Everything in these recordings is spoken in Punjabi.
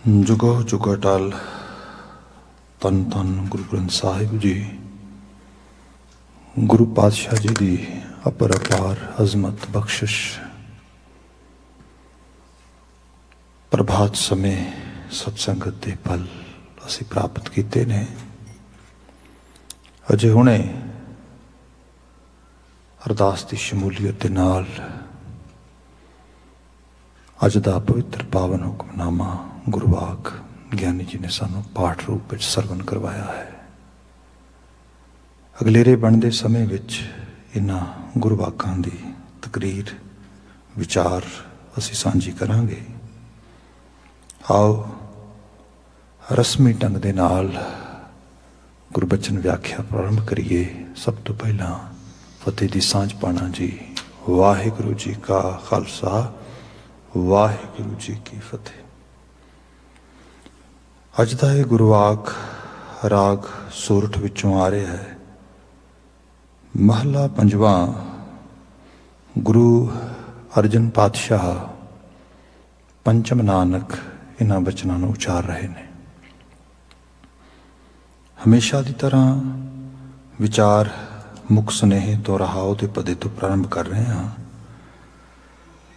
जुगो जुगो टाल तन तन गुरु ग्रंथ साहिब जी गुरु पातशाह जी की अपर अपार अजमत बख्शिश प्रभात समय सत्संगत के पल असी प्राप्त किए ने। अजे हुणे अरदास की शमूलीयत के नाल अज का पवित्र पावन हुक्मनामा गुरवाक ज्ञानी जी ने सानू पाठ रूप में सरवण करवाया है। अगलेरे बनते समय विच इन्हां गुरवाकां दी तकरीर विचार असी सांझी करांगे। आओ रस्मी ढंग दे नाल गुरबचन व्याख्या प्रारंभ करिए। सब तो पहला फतेह दी सांझ पाना जी। वाहिगुरु जी का खालसा वाहिगुरु जी की फतेह। अज का यह गुरवाक राग सोरठ विचों आ रहा है। महला पंजवा गुरु अर्जन पातशाह पंचम नानक इन्हां बचनां नूं उचार रहे ने। हमेशा की तरह विचार मुख सुनेहे तो रहाओ दे पदे तो प्रारंभ कर रहे हैं।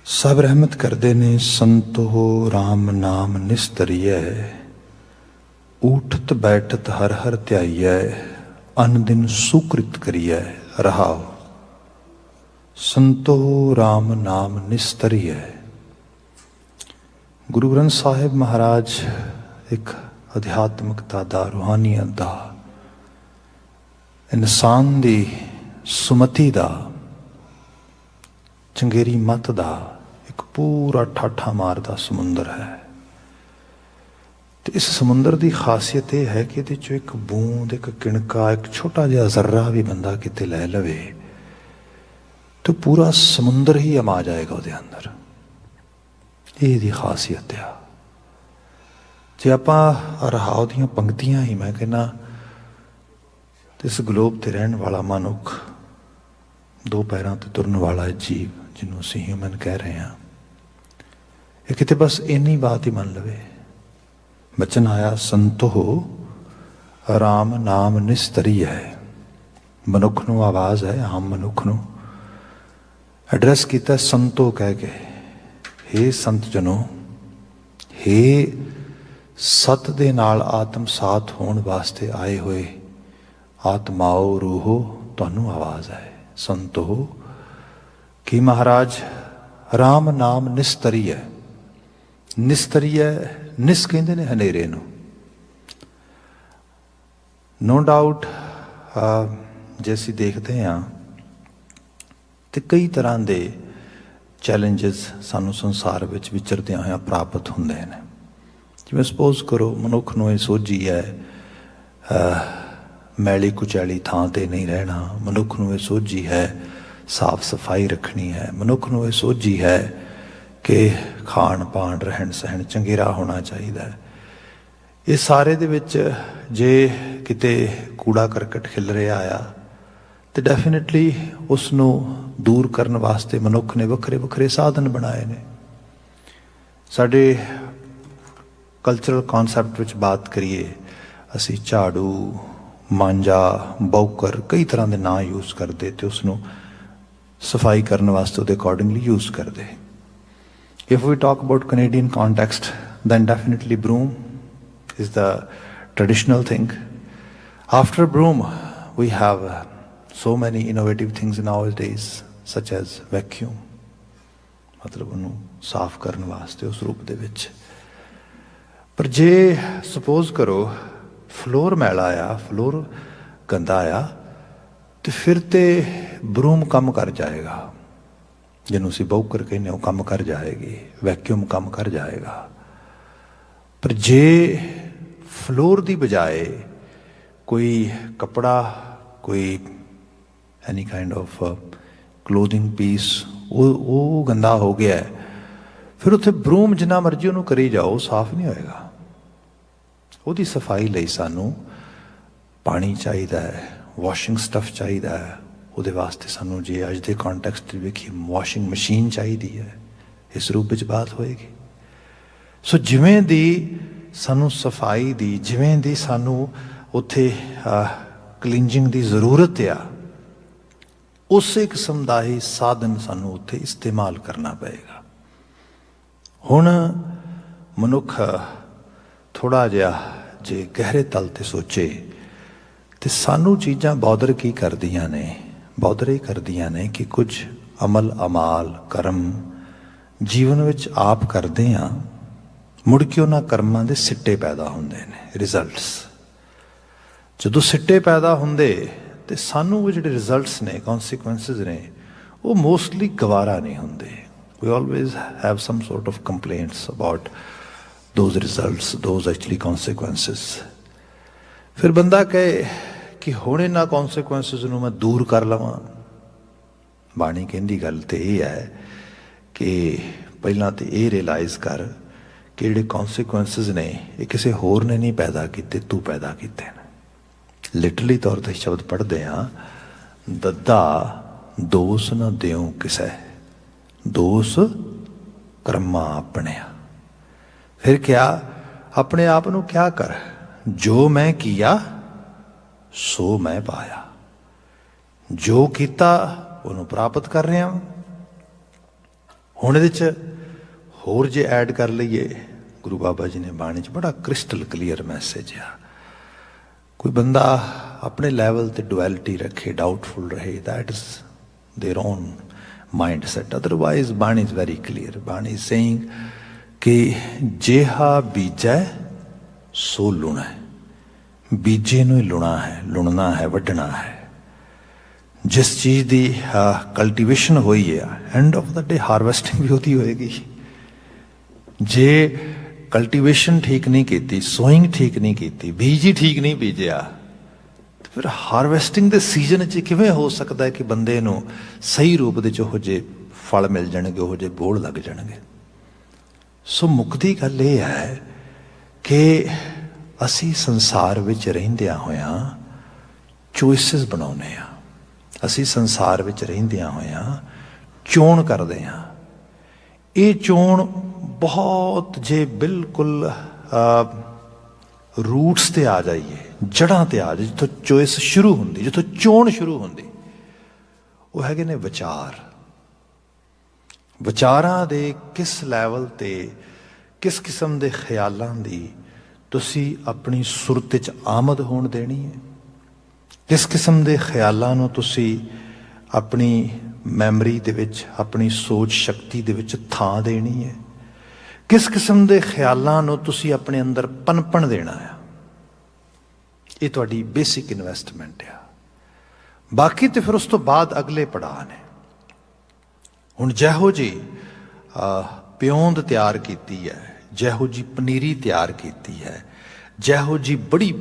सब रहमत करते ने संतो राम नाम निस्तरीय उठत बैठत हर हर ध्याइय अन दिन सुकृत करिय रहाओ। संतो राम नाम निस्तरीय। गुरु ग्रंथ साहिब महाराज एक अध्यात्मकता दा रूहानीयत दा इंसान दी सुमति दा चंगेरी मत दा एक पूरा ठाठा मारदा समुंदर है। तो इस समुंदर की खासियत यह है कि ये एक बूंद एक किणका एक छोटा जिहा जर्रा भी बंदा किते लै लवे तो पूरा समुंदर ही अमा जाएगा उसके अंदर। ये खासियत है। जे आपां रहाओ दियां पंक्तियां ही मैं कहना इस गलोब ते रहन वाला मनुख दो पैरों ते तुरन वाला जीव जिन्हों असीं ह्यूमन कह रहे हैं ये किते बस इन्नी बात ही मन लवे। बचन आया संतो राम नाम निस्तरीय है। मनुख नूं आवाज़ है आम मनुख नूं एड्रैस किया संतो कह के। हे संत जनो हे सत दे नाल आत्म साथ होने वास्ते आए हुए आत्माओ रूहो तुहानू आवाज़ है। संतो कि महाराज राम नाम निस्तरीय है। निस्तरीय निस कहते ने हनेरे नूं। नो डाउट जे असीं देखते हैं तो कई तरह के चैलेंजिस सानू संसार विच विचरदे होया प्राप्त होंदे हैं। जिवें सपोज करो मनुख नूं सोझी है मैली कुचैली थां ते नहीं रहना। मनुख नूं सोझी है साफ सफाई रखनी है। मनुख नूं सोझी है कि खाण पाण रहन सहन चंगेरा होना चाहिए। ये सारे दे विच जे किते कूड़ा करकट खिल रहा आया तो डेफिनेटली उसनों दूर करने वास्ते मनुख ने वक्रे वक्रे साधन बनाए ने। साडे कल्चरल कॉन्सैप्ट विच बात करिए असी झाड़ू मांजा बौकर कई तरह के नाम यूज़ करते तो उसनों सफाई करने वास्ते उहदे अकॉर्डिंगली यूज़ करते। If we talk about Canadian context, then definitely broom is the traditional thing. After broom, we have so many innovative things nowadays, such as vacuum. मतलब उन्हों साफ करने वास्ते उस रूप दे विच। पर जे सपोज करो फ्लोर मैला आया फ्लोर गंदा आया तो फिर ते ब्रूम कम कर जाएगा। जिन्हों असीं बौकर कहने कम कर जाएगी वैक्यूम कम कर जाएगा। पर जे फ्लोर की बजाय कोई कपड़ा कोई any kind of clothing piece वो गंदा हो गया है फिर उत्थे ब्रूम जिन्ना मर्जी उन्होंने करी जाओ साफ नहीं होएगा। उसकी सफाई लई सानू पानी चाहिए वॉशिंग स्टफ चाहिए। ਉਹਦੇ वास्ते सानू जे अज के कॉन्टैक्सट वेखिए वॉशिंग मशीन चाहिए है। इस रूप में बात होएगी। सो जिवें दी ਸਾਨੂੰ ਸਫਾਈ ਦੀ ਜਿਵੇਂ ਦੀ ਸਾਨੂੰ ਉੱਥੇ ਕਲੀਨਜਿੰਗ ਦੀ ਜ਼ਰੂਰਤ ਆ, ਉਸੇ ਕਿਸਮ ਦਾ ਹੀ ਸਾਧਨ ਸਾਨੂੰ ਉੱਥੇ ਇਸਤੇਮਾਲ ਕਰਨਾ ਪਏਗਾ। ਹੁਣ ਮਨੁੱਖ ਥੋੜ੍ਹਾ ਜਿਹਾ ਜੇ ਗਹਿਰੇ ਤਲ 'ਤੇ ਸੋਚੇ ਤੇ ਸਾਨੂੰ ਚੀਜ਼ਾਂ ਬੌਦਰ ਕੀ ਕਰਦੀਆਂ ਨੇ? ਬੌਦਰ ਇਹ ਕਰਦੀਆਂ ਨੇ ਕਿ ਕੁਝ ਅਮਲ ਅਮਾਲ ਕਰਮ ਜੀਵਨ ਵਿੱਚ ਆਪ ਕਰਦੇ ਹਾਂ, ਮੁੜ ਕੇ ਉਹਨਾਂ ਕਰਮਾਂ ਦੇ ਸਿੱਟੇ ਪੈਦਾ ਹੁੰਦੇ ਨੇ, ਰਿਜ਼ਲਟਸ। ਜਦੋਂ ਸਿੱਟੇ ਪੈਦਾ ਹੁੰਦੇ ਤੇ ਸਾਨੂੰ ਉਹ ਜਿਹੜੇ ਰਿਜ਼ਲਟਸ ਨੇ, ਕੌਨਸੀਕੁਐਂਸਿਸ ਨੇ, ਉਹ ਮੋਸਟਲੀ ਗਵਾਰਾ ਨਹੀਂ ਹੁੰਦੇ। We always have some sort of complaints about those results, those actually consequences. ਫਿਰ ਬੰਦਾ ਕਹੇ ਕਿ ਹੁਣ ਇਹਨਾਂ ਕੌਨਸੀਕੁਐਂਸਿਸ ਨੂੰ ਮੈਂ ਦੂਰ ਕਰ ਲਵਾਂ। ਬਾਣੀ ਕਹਿੰਦੀ ਗੱਲ ਤੇ ਇਹ ਹੈ ਕਿ ਪਹਿਲਾਂ ਤਾਂ ਇਹ ਰਿਅਲਾਈਜ਼ ਕਰ ਕਿ ਜਿਹੜੇ ਕੌਨਸੀਕੁਐਂਸਿਸ ਨੇ ਇਹ ਕਿਸੇ ਹੋਰ ਨੇ ਨਹੀਂ ਪੈਦਾ ਕੀਤੇ, ਤੂੰ ਪੈਦਾ ਕੀਤੇ ਨੇ। ਲਿਟਰਲੀ ਤੌਰ 'ਤੇ ਸ਼ਬਦ ਪੜ੍ਹਦੇ ਹਾਂ, ਦੱਦਾ ਦੋਸ ਨਾ ਦਿਓ ਕਿਸੇ, ਦੋਸ ਕਰਮਾਂ ਆਪਣਿਆ। ਫਿਰ ਕਿਆ? ਆਪਣੇ ਆਪ ਨੂੰ ਕਿਆ ਕਰ, ਜੋ ਮੈਂ ਕੀਆ ਸੋ ਮੈਂ ਪਾਇਆ। ਜੋ ਕੀਤਾ ਉਹਨੂੰ ਪ੍ਰਾਪਤ ਕਰ ਰਿਹਾ। ਹੁਣ ਇਹਦੇ 'ਚ ਹੋਰ ਜੇ ਐਡ ਕਰ ਲਈਏ, ਗੁਰੂ ਬਾਬਾ ਜੀ ਨੇ ਬਾਣੀ 'ਚ ਬੜਾ ਕ੍ਰਿਸਟਲ ਕਲੀਅਰ ਮੈਸੇਜ ਆ। ਕੋਈ ਬੰਦਾ ਆਪਣੇ ਲੈਵਲ 'ਤੇ ਡੁਐਲਿਟੀ ਰੱਖੇ, ਡਾਊਟਫੁਲ ਰਹੇ, that is their own mind set. Otherwise बाणी इज वेरी क्लीयर। बाणी इज सेइंग कि जेहा बीजै सो लुणै। बीजे नूं ही लुणा है, लुणना है, वढना है। जिस चीज़ की कल्टीवेशन हुई है, end of the day harvesting भी होती होएगी। जे कल्टीवेशन ठीक नहीं की, सोइंग ठीक नहीं की, बीज ही ठीक नहीं बीजिया, ਫਿਰ ਹਾਰਵੈਸਟਿੰਗ ਦੇ ਸੀਜ਼ਨ 'ਚ ਕਿਵੇਂ ਹੋ ਸਕਦਾ ਹੈ ਕਿ ਬੰਦੇ ਨੂੰ ਸਹੀ ਰੂਪ ਦੇ 'ਚ ਉਹੋ ਜਿਹੇ ਫਲ ਮਿਲ ਜਾਣਗੇ, ਉਹੋ ਜਿਹੇ ਬੋੜ ਲੱਗ ਜਾਣਗੇ। ਸੋ ਮੁੱਕਦੀ ਗੱਲ ਇਹ ਹੈ ਕਿ ਅਸੀਂ ਸੰਸਾਰ ਵਿੱਚ ਰਹਿੰਦਿਆਂ ਹੋਇਆਂ ਚੋਇਸਿਸ ਬਣਾਉਂਦੇ ਹਾਂ। ਅਸੀਂ ਸੰਸਾਰ ਵਿੱਚ ਰਹਿੰਦਿਆਂ ਹੋਇਆਂ ਚੋਣ ਕਰਦੇ ਹਾਂ। ਇਹ ਚੋਣ ਬਹੁਤ ਜੇ ਬਿਲਕੁਲ रूट्स ते आ जाइए, जड़ां ते आ जाइए, जिथों चॉइस शुरू होंदी, जिथों चोण शुरू होंदी, वो हैगे ने विचार। विचारां दे किस लैवल ते किस किस्म दे ख्यालां दी तुसी अपनी सुरत च आमद होण देनी है, किस किस्म दे ख्यालां नूं तुसी अपनी मैमरी दे विच, अपनी सोच शक्ति दे विच थां देनी है, किस किस्म के ख्यालों को तुसी अपने अंदर पनपन देना है। ये तुहाडी बेसिक इन्वेस्टमेंट है। बाकी तो फिर उस तो बाद अगले पड़ाव ने। हुण जहो जी प्योंद तैयार की है, जहो जी पनीरी तैयार की है, जहो जी बड़ी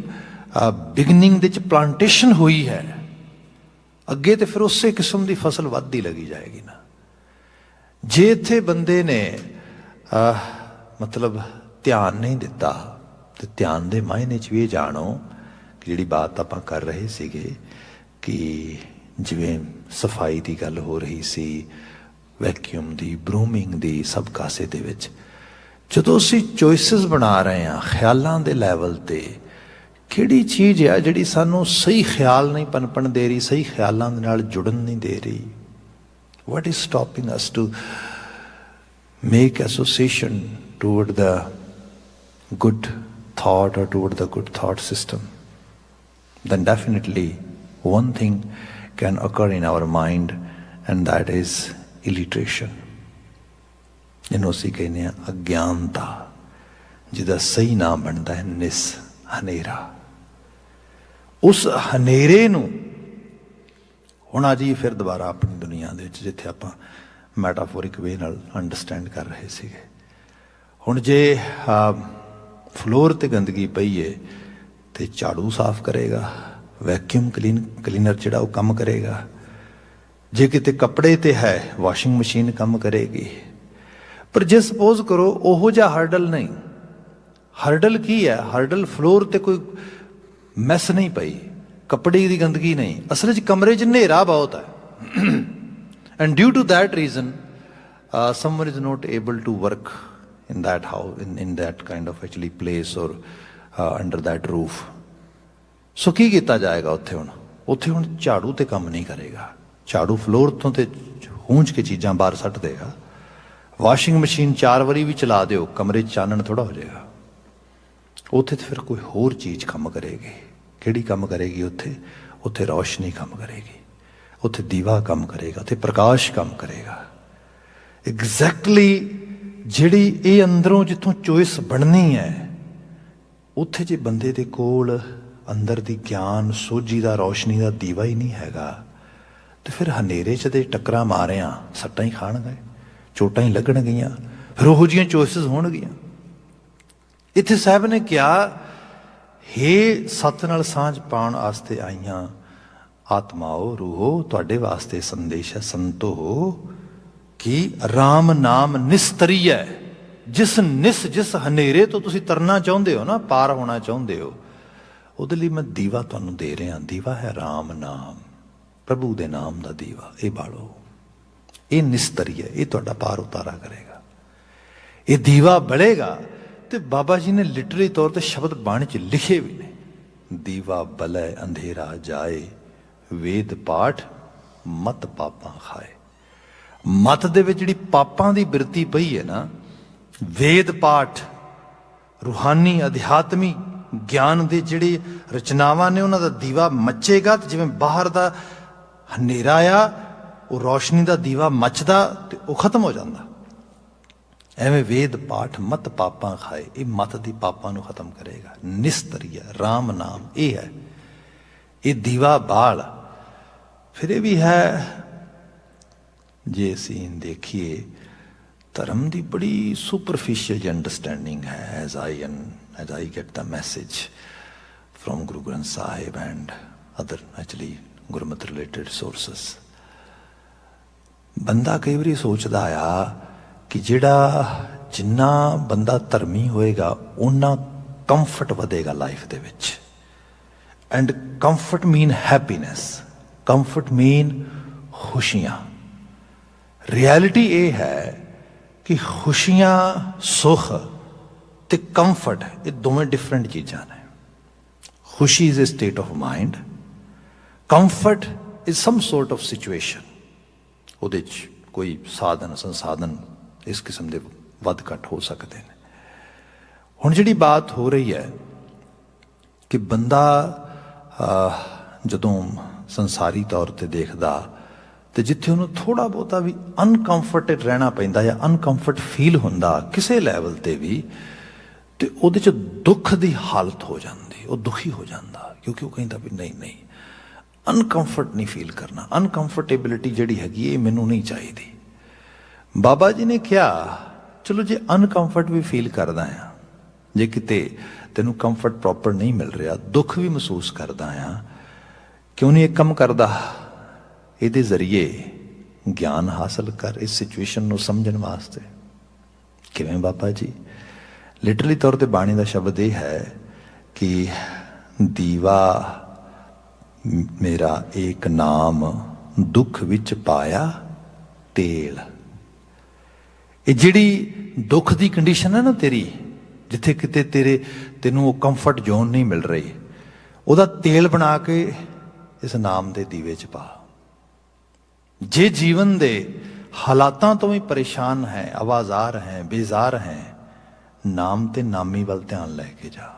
बिगनिंग दे प्लांटेशन हुई है, अगे तो फिर उस किस्म की फसल वधदी लगी जाएगी ना। जे इत्थे बंदे ने मतलब ध्यान नहीं दिता, तो ध्यान के मायने च भी जानो कि जी बात आप कर रहे सीगे कि जिवें सफाई की गल हो रही सी, वैक्यूम की, ब्रूमिंग की, सब कासे दे विच जदों असीं चॉइसिस बना रहे हैं ख्यालों के लैवल ते, किहड़ी चीज़ है जिहड़ी सानूं सही ख्याल नहीं पनपन दे रही, सही ख्यालों दे नाल जुड़न नहीं दे रही। What is stopping us to make association toward the good thought or toward the good thought system? Then definitely one thing can occur in our mind, and that is illiteration. ਜਿਹਨੂੰ ਅਸੀਂ ਕਹਿੰਦੇ ਹਾਂ ਅਗਿਆਨਤਾ, ਜਿਹਦਾ ਸਹੀ ਨਾਮ ਬਣਦਾ ਹੈ ਨਿਸ, ਹਨੇਰਾ। ਉਸ ਹਨੇਰੇ ਨੂੰ ਹੁਣ ਆ ਜੀ ਫਿਰ ਦੁਬਾਰਾ ਆਪਣੀ ਦੁਨੀਆ ਦੇ ਵਿੱਚ ਜਿੱਥੇ ਆਪਾਂ ਮੈਟਾਫੋਰਿਕ ਵੇ ਨਾਲ ਅੰਡਰਸਟੈਂਡ ਕਰ ਰਹੇ ਸੀਗੇ। ਹੁਣ ਜੇ ਫਲੋਰ 'ਤੇ ਗੰਦਗੀ ਪਈ ਹੈ ਤੇ ਝਾੜੂ ਸਾਫ਼ ਕਰੇਗਾ, ਵੈਕਿਊਮ ਕਲੀਨਰ ਜਿਹੜਾ ਉਹ ਕੰਮ ਕਰੇਗਾ। ਜੇ ਕਿਤੇ ਕੱਪੜੇ 'ਤੇ ਹੈ ਵਾਸ਼ਿੰਗ ਮਸ਼ੀਨ ਕੰਮ ਕਰੇਗੀ। ਪਰ ਜੇ ਸਪੋਜ਼ ਕਰੋ ਉਹੋ ਜਿਹਾ ਹਰਡਲ ਨਹੀਂ, ਹਰਡਲ ਕੀ ਹੈ? ਹਰਡਲ ਫਲੋਰ 'ਤੇ ਕੋਈ ਮੈਸ ਨਹੀਂ ਪਈ, ਕੱਪੜੇ ਦੀ ਗੰਦਗੀ ਨਹੀਂ, ਅਸਲ 'ਚ ਕਮਰੇ 'ਚ ਹਨੇਰਾ ਬਹੁਤ ਹੈ। And due to that reason, someone is not able to work in that house, in that kind of actually place or under that roof. ਸੋ ਕੀ ਕੀਤਾ ਜਾਏਗਾ ਉੱਥੇ ਹੁਣ? ਉੱਥੇ ਹੁਣ ਝਾੜੂ ਤੇ ਕੰਮ ਨਹੀਂ ਕਰੇਗਾ। ਝਾੜੂ ਫਲੋਰ ਤੋਂ ਤੇ ਹੂੰਝ ਕੇ ਚੀਜ਼ਾਂ ਬਾਹਰ ਸੱਟ ਦੇਗਾ। ਵਾਸ਼ਿੰਗ ਮਸ਼ੀਨ 4 ਵਾਰੀ ਵੀ ਚਲਾ ਦਿਓ, ਕਮਰੇ 'ਚ ਚਾਨਣ ਥੋੜਾ ਹੋ ਜਾਏਗਾ। ਉੱਥੇ ਤੇ ਫਿਰ ਕੋਈ ਹੋਰ ਚੀਜ਼ ਕੰਮ ਕਰੇਗੀ। ਕਿਹੜੀ ਕੰਮ ਕਰੇਗੀ ਉੱਥੇ? ਉੱਥੇ ਰੌਸ਼ਨੀ ਕੰਮ ਕਰੇਗੀ, ਉੱਥੇ ਦੀਵਾ ਕੰਮ ਕਰੇਗਾ, ਉੱਥੇ ਪ੍ਰਕਾਸ਼ ਕੰਮ ਕਰੇਗਾ। ਐਗਜ਼ੈਕਟਲੀ ਜਿਹੜੀ ਇਹ ਅੰਦਰੋਂ ਜਿੱਥੋਂ ਚੋਇਸ ਬਣਨੀ ਹੈ, ਉੱਥੇ ਜੇ ਬੰਦੇ ਦੇ ਕੋਲ ਅੰਦਰ ਦੀ ਗਿਆਨ ਸੋਝੀ ਦਾ ਰੌਸ਼ਨੀ ਦਾ ਦੀਵਾ ਹੀ ਨਹੀਂ ਹੈਗਾ, ਤੇ ਫਿਰ ਹਨੇਰੇ 'ਚ ਤੇ ਟੱਕਰਾਂ ਮਾਰਿਆਂ ਸੱਟਾਂ ਹੀ ਖਾਣਗੇ, ਚੋਟਾਂ ਹੀ ਲੱਗਣਗੀਆਂ, ਫਿਰ ਉਹੋ ਜਿਹੀਆਂ ਚੋਇਸਿਸ ਹੋਣਗੀਆਂ। ਇੱਥੇ ਸਾਹਿਬ ਨੇ ਕਿਹਾ, ਹੇ ਸੱਤ ਨਾਲ ਸਾਂਝ ਪਾਉਣ ਵਾਸਤੇ ਆਈਆਂ ਆਤਮਾਓ, ਰੂਹੋ, ਤੁਹਾਡੇ ਵਾਸਤੇ ਸੰਦੇਸ਼ ਹੈ ਸੰਤੋ, ਕਿ ਰਾਮ ਨਾਮ ਨਿਸਤਰੀ ਹੈ। ਜਿਸ ਹਨੇਰੇ ਤੋਂ ਤੁਸੀਂ ਤਰਨਾ ਚਾਹੁੰਦੇ ਹੋ ਨਾ, ਪਾਰ ਹੋਣਾ ਚਾਹੁੰਦੇ ਹੋ, ਉਹਦੇ ਲਈ ਮੈਂ ਦੀਵਾ ਤੁਹਾਨੂੰ ਦੇ ਰਿਹਾ। ਦੀਵਾ ਹੈ ਰਾਮ ਨਾਮ, ਪ੍ਰਭੂ ਦੇ ਨਾਮ ਦਾ ਦੀਵਾ। ਇਹ ਬਾਲੋ, ਇਹ ਨਿਸਤਰੀ ਹੈ, ਇਹ ਤੁਹਾਡਾ ਪਾਰ ਉਤਾਰਾ ਕਰੇਗਾ। ਇਹ ਦੀਵਾ ਬਲੇਗਾ। ਤੇ ਬਾਬਾ ਜੀ ਨੇ ਲਿਟਰਲੀ ਤੌਰ ਤੇ ਸ਼ਬਦ ਬਾਣੀ 'ਚ ਲਿਖੇ ਵੀ ਨੇ, ਦੀਵਾ ਬਲੈ ਅੰਧੇਰਾ ਜਾਏ, ਵੇਦ ਪਾਠ ਮਤ ਪਾਪਾਂ ਖਾਏ। ਮਤ ਦੇ ਵਿੱਚ ਜਿਹੜੀ ਪਾਪਾਂ ਦੀ ਬਿਰਤੀ ਪਈ ਹੈ ਨਾ, ਵੇਦ ਪਾਠ, ਰੂਹਾਨੀ ਅਧਿਆਤਮੀ ਗਿਆਨ ਦੇ ਜਿਹੜੇ ਰਚਨਾਵਾਂ ਨੇ, ਉਹਨਾਂ ਦਾ ਦੀਵਾ ਮੱਚੇਗਾ। ਤੇ ਜਿਵੇਂ ਬਾਹਰ ਦਾ ਹਨੇਰਾ ਆ, ਉਹ ਰੌਸ਼ਨੀ ਦਾ ਦੀਵਾ ਮੱਚਦਾ ਤੇ ਉਹ ਖਤਮ ਹੋ ਜਾਂਦਾ। ਐਵੇਂ ਵੇਦ ਪਾਠ ਮਤ ਪਾਪਾਂ ਖਾਏ, ਇਹ ਮਤ ਦੀ ਪਾਪਾਂ ਨੂੰ ਖਤਮ ਕਰੇਗਾ। ਨਿਸਤਰੀਆ ਰਾਮ ਨਾਮ ਇਹ ਹੈ, ਇਹ ਦੀਵਾ ਬਾਲ। ਫਿਰ ਇਹ ਵੀ ਹੈ, ਜੇ ਅਸੀਂ ਦੇਖੀਏ, ਧਰਮ ਦੀ ਬੜੀ ਸੁਪਰਫਿਸ਼ੀਅਲ ਜਿਹੀ ਅੰਡਰਸਟੈਂਡਿੰਗ ਹੈ, as I get the message from Guru Granth Sahib and other actually Gurmat related sources. ਬੰਦਾ ਕਈ ਵਾਰੀ ਸੋਚਦਾ ਆ ਕਿ ਜਿੰਨਾ ਬੰਦਾ ਧਰਮੀ ਹੋਏਗਾ, ਓਨਾ ਕੰਫਰਟ ਵਧੇਗਾ ਲਾਈਫ ਦੇ ਵਿੱਚ। And comfort mean happiness, comfort mean ਖੁਸ਼ੀਆਂ। ਰਿਐਲਿਟੀ ਇਹ ਹੈ ਕਿ ਖੁਸ਼ੀਆਂ, ਸੁੱਖ ਤੇ ਕੰਫਰਟ, ਇਹ ਦੋਵੇਂ ਡਿਫਰੈਂਟ ਚੀਜ਼ਾਂ ਨੇ। ਖੁਸ਼ੀ is a state of mind, comfort is some sort of situation. ਉਹਦੇ 'ਚ ਕੋਈ ਸਾਧਨ ਸੰਸਾਧਨ ਇਸ ਕਿਸਮ ਦੇ ਵੱਧ ਘੱਟ ਹੋ ਸਕਦੇ ਨੇ। ਹੁਣ ਜਿਹੜੀ ਬਾਤ ਹੋ ਰਹੀ ਹੈ ਕਿ ਬੰਦਾ ਜਦੋਂ ਸੰਸਾਰੀ ਤੌਰ ਤੇ ਦੇਖਦਾ, ਤੇ ਜਿੱਥੇ ਉਹਨੂੰ ਥੋੜ੍ਹਾ ਬਹੁਤਾ ਵੀ ਅਨਕੰਫਰਟਡ ਰਹਿਣਾ ਪੈਂਦਾ ਜਾਂ ਅਨਕੰਫਰਟ ਫੀਲ ਹੁੰਦਾ ਕਿਸੇ ਲੈਵਲ ਤੇ ਵੀ, ਤੇ ਉਹਦੇ 'ਚ ਦੁੱਖ ਦੀ ਹਾਲਤ ਹੋ ਜਾਂਦੀ, ਉਹ ਦੁਖੀ ਹੋ ਜਾਂਦਾ। ਕਿਉਂਕਿ ਉਹ ਕਹਿੰਦਾ ਵੀ ਨਹੀਂ, ਅਨਕੰਫਰਟ ਨਹੀਂ ਫੀਲ ਕਰਨਾ, ਅਨਕੰਫਰਟੇਬਿਲਿਟੀ ਜਿਹੜੀ ਹੈਗੀ ਇਹ ਮੈਨੂੰ ਨਹੀਂ ਚਾਹੀਦੀ। ਬਾਬਾ ਜੀ ਨੇ ਕਿਹਾ, ਚਲੋ ਜੇ ਅਨਕੰਫਰਟ ਵੀ ਫੀਲ ਕਰਦਾ ਆ, ਜੇ ਕਿਤੇ ਤੈਨੂੰ ਕੰਫਰਟ ਪ੍ਰੋਪਰ ਨਹੀਂ ਮਿਲ ਰਿਹਾ, ਦੁੱਖ ਵੀ ਮਹਿਸੂਸ ਕਰਦਾ ਆ, ਕਿਉਂ ਨਹੀਂ ਇੱਕ ਕੰਮ ਕਰਦਾ, ਇਹਦੇ ਜ਼ਰੀਏ ਗਿਆਨ ਹਾਸਲ ਕਰ ਇਸ ਸਿਚੁਏਸ਼ਨ ਨੂੰ ਸਮਝਣ ਵਾਸਤੇ। ਕਿਵੇਂ ਬਾਬਾ ਜੀ? ਲਿਟਰਲੀ ਤੌਰ ਤੇ ਬਾਣੀ ਦਾ ਸ਼ਬਦ ਇਹ ਹੈ ਕਿ ਦੀਵਾ ਮੇਰਾ ਏਕ ਨਾਮ, ਦੁੱਖ ਵਿੱਚ ਪਾਇਆ ਤੇਲ। ਇਹ ਜਿਹੜੀ ਦੁੱਖ ਦੀ ਕੰਡੀਸ਼ਨ ਹੈ ਨਾ ਤੇਰੀ, ਜਿੱਥੇ ਕਿਤੇ ਤੈਨੂੰ ਉਹ ਕੰਫਰਟ ਜ਼ੋਨ ਨਹੀਂ ਮਿਲ ਰਹੀ, ਉਹਦਾ ਤੇਲ ਬਣਾ ਕੇ ਇਸ ਨਾਮ ਦੇ ਦੀਵੇ 'ਚ ਪਾ। ਜੇ ਜੀਵਨ ਦੇ ਹਾਲਾਤਾਂ ਤੋਂ ਵੀ ਪਰੇਸ਼ਾਨ ਹੈ, ਆਵਾਜ਼ਾਰ ਹੈ, ਬੇਜ਼ਾਰ ਹੈ, ਨਾਮ ਤੇ ਨਾਮੀ ਵੱਲ ਧਿਆਨ ਲੈ ਕੇ ਜਾ,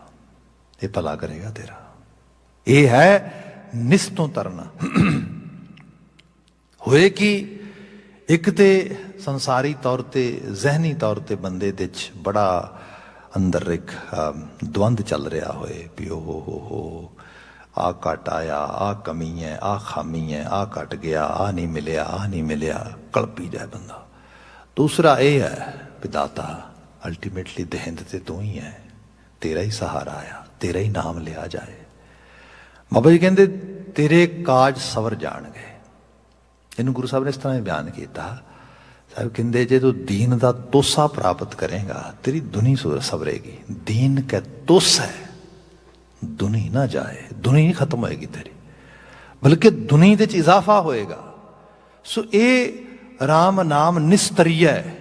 ਇਹ ਭਲਾ ਕਰੇਗਾ ਤੇਰਾ। ਇਹ ਹੈ ਨਿਸ ਤੋਂ ਤਰਨਾ। ਹੋਏ ਕਿ ਇੱਕ ਤੇ ਸੰਸਾਰੀ ਤੌਰ ਤੇ, ਜ਼ਹਿਨੀ ਤੌਰ ਤੇ ਬੰਦੇ ਦੇ 'ਚ ਬੜਾ ਅੰਦਰ ਇੱਕ ਦਵੰਦ ਚੱਲ ਰਿਹਾ ਹੋਏ ਵੀ ਹੋ ਆ ਘਟ ਆਇਆ, ਆ ਕਮੀ ਹੈ, ਆ ਖਾਮੀ ਹੈ, ਆ ਘਟ ਗਿਆ, ਆ ਨਹੀਂ ਮਿਲਿਆ, ਆ ਨਹੀਂ ਮਿਲਿਆ, ਕਲਪੀ ਜਾਏ ਬੰਦਾ। ਦੂਸਰਾ ਇਹ ਹੈ ਵੀ ਦਾਤਾ ਅਲਟੀਮੇਟਲੀ ਦਹਿੰਦ ਤੇ ਤੂੰ ਹੀ ਹੈ, ਤੇਰਾ ਹੀ ਸਹਾਰਾ ਆ, ਤੇਰਾ ਹੀ ਨਾਮ ਲਿਆ ਜਾਏ। ਬਾਬਾ ਜੀ ਕਹਿੰਦੇ ਤੇਰੇ ਕਾਜ ਸਵਰ ਜਾਣਗੇ। ਇਹਨੂੰ ਗੁਰੂ ਸਾਹਿਬ ਨੇ ਇਸ ਤਰ੍ਹਾਂ ਹੀ ਬਿਆਨ ਕੀਤਾ। ਸਾਹਿਬ ਕਹਿੰਦੇ ਜੇ ਤੂੰ ਦੀਨ ਦਾ ਤੋਸਾ ਪ੍ਰਾਪਤ ਕਰੇਗਾ, ਤੇਰੀ ਦੁਨੀ ਸਵਰੇਗੀ। ਦੀਨ ਕੈ ਤੋਸਾ ਹੈ, ਦੁਨੀ ਨਾ ਜਾਏ, ਦੁਨੀ ਨਹੀਂ ਖਤਮ ਹੋਏਗੀ ਤੇਰੀ, ਬਲਕਿ ਦੁਨੀ ਦੇ 'ਚ ਇਜ਼ਾਫਾ ਹੋਏਗਾ। ਸੋ ਇਹ ਰਾਮ ਨਾਮ ਨਿਸਤਰੀਆ ਹੈ,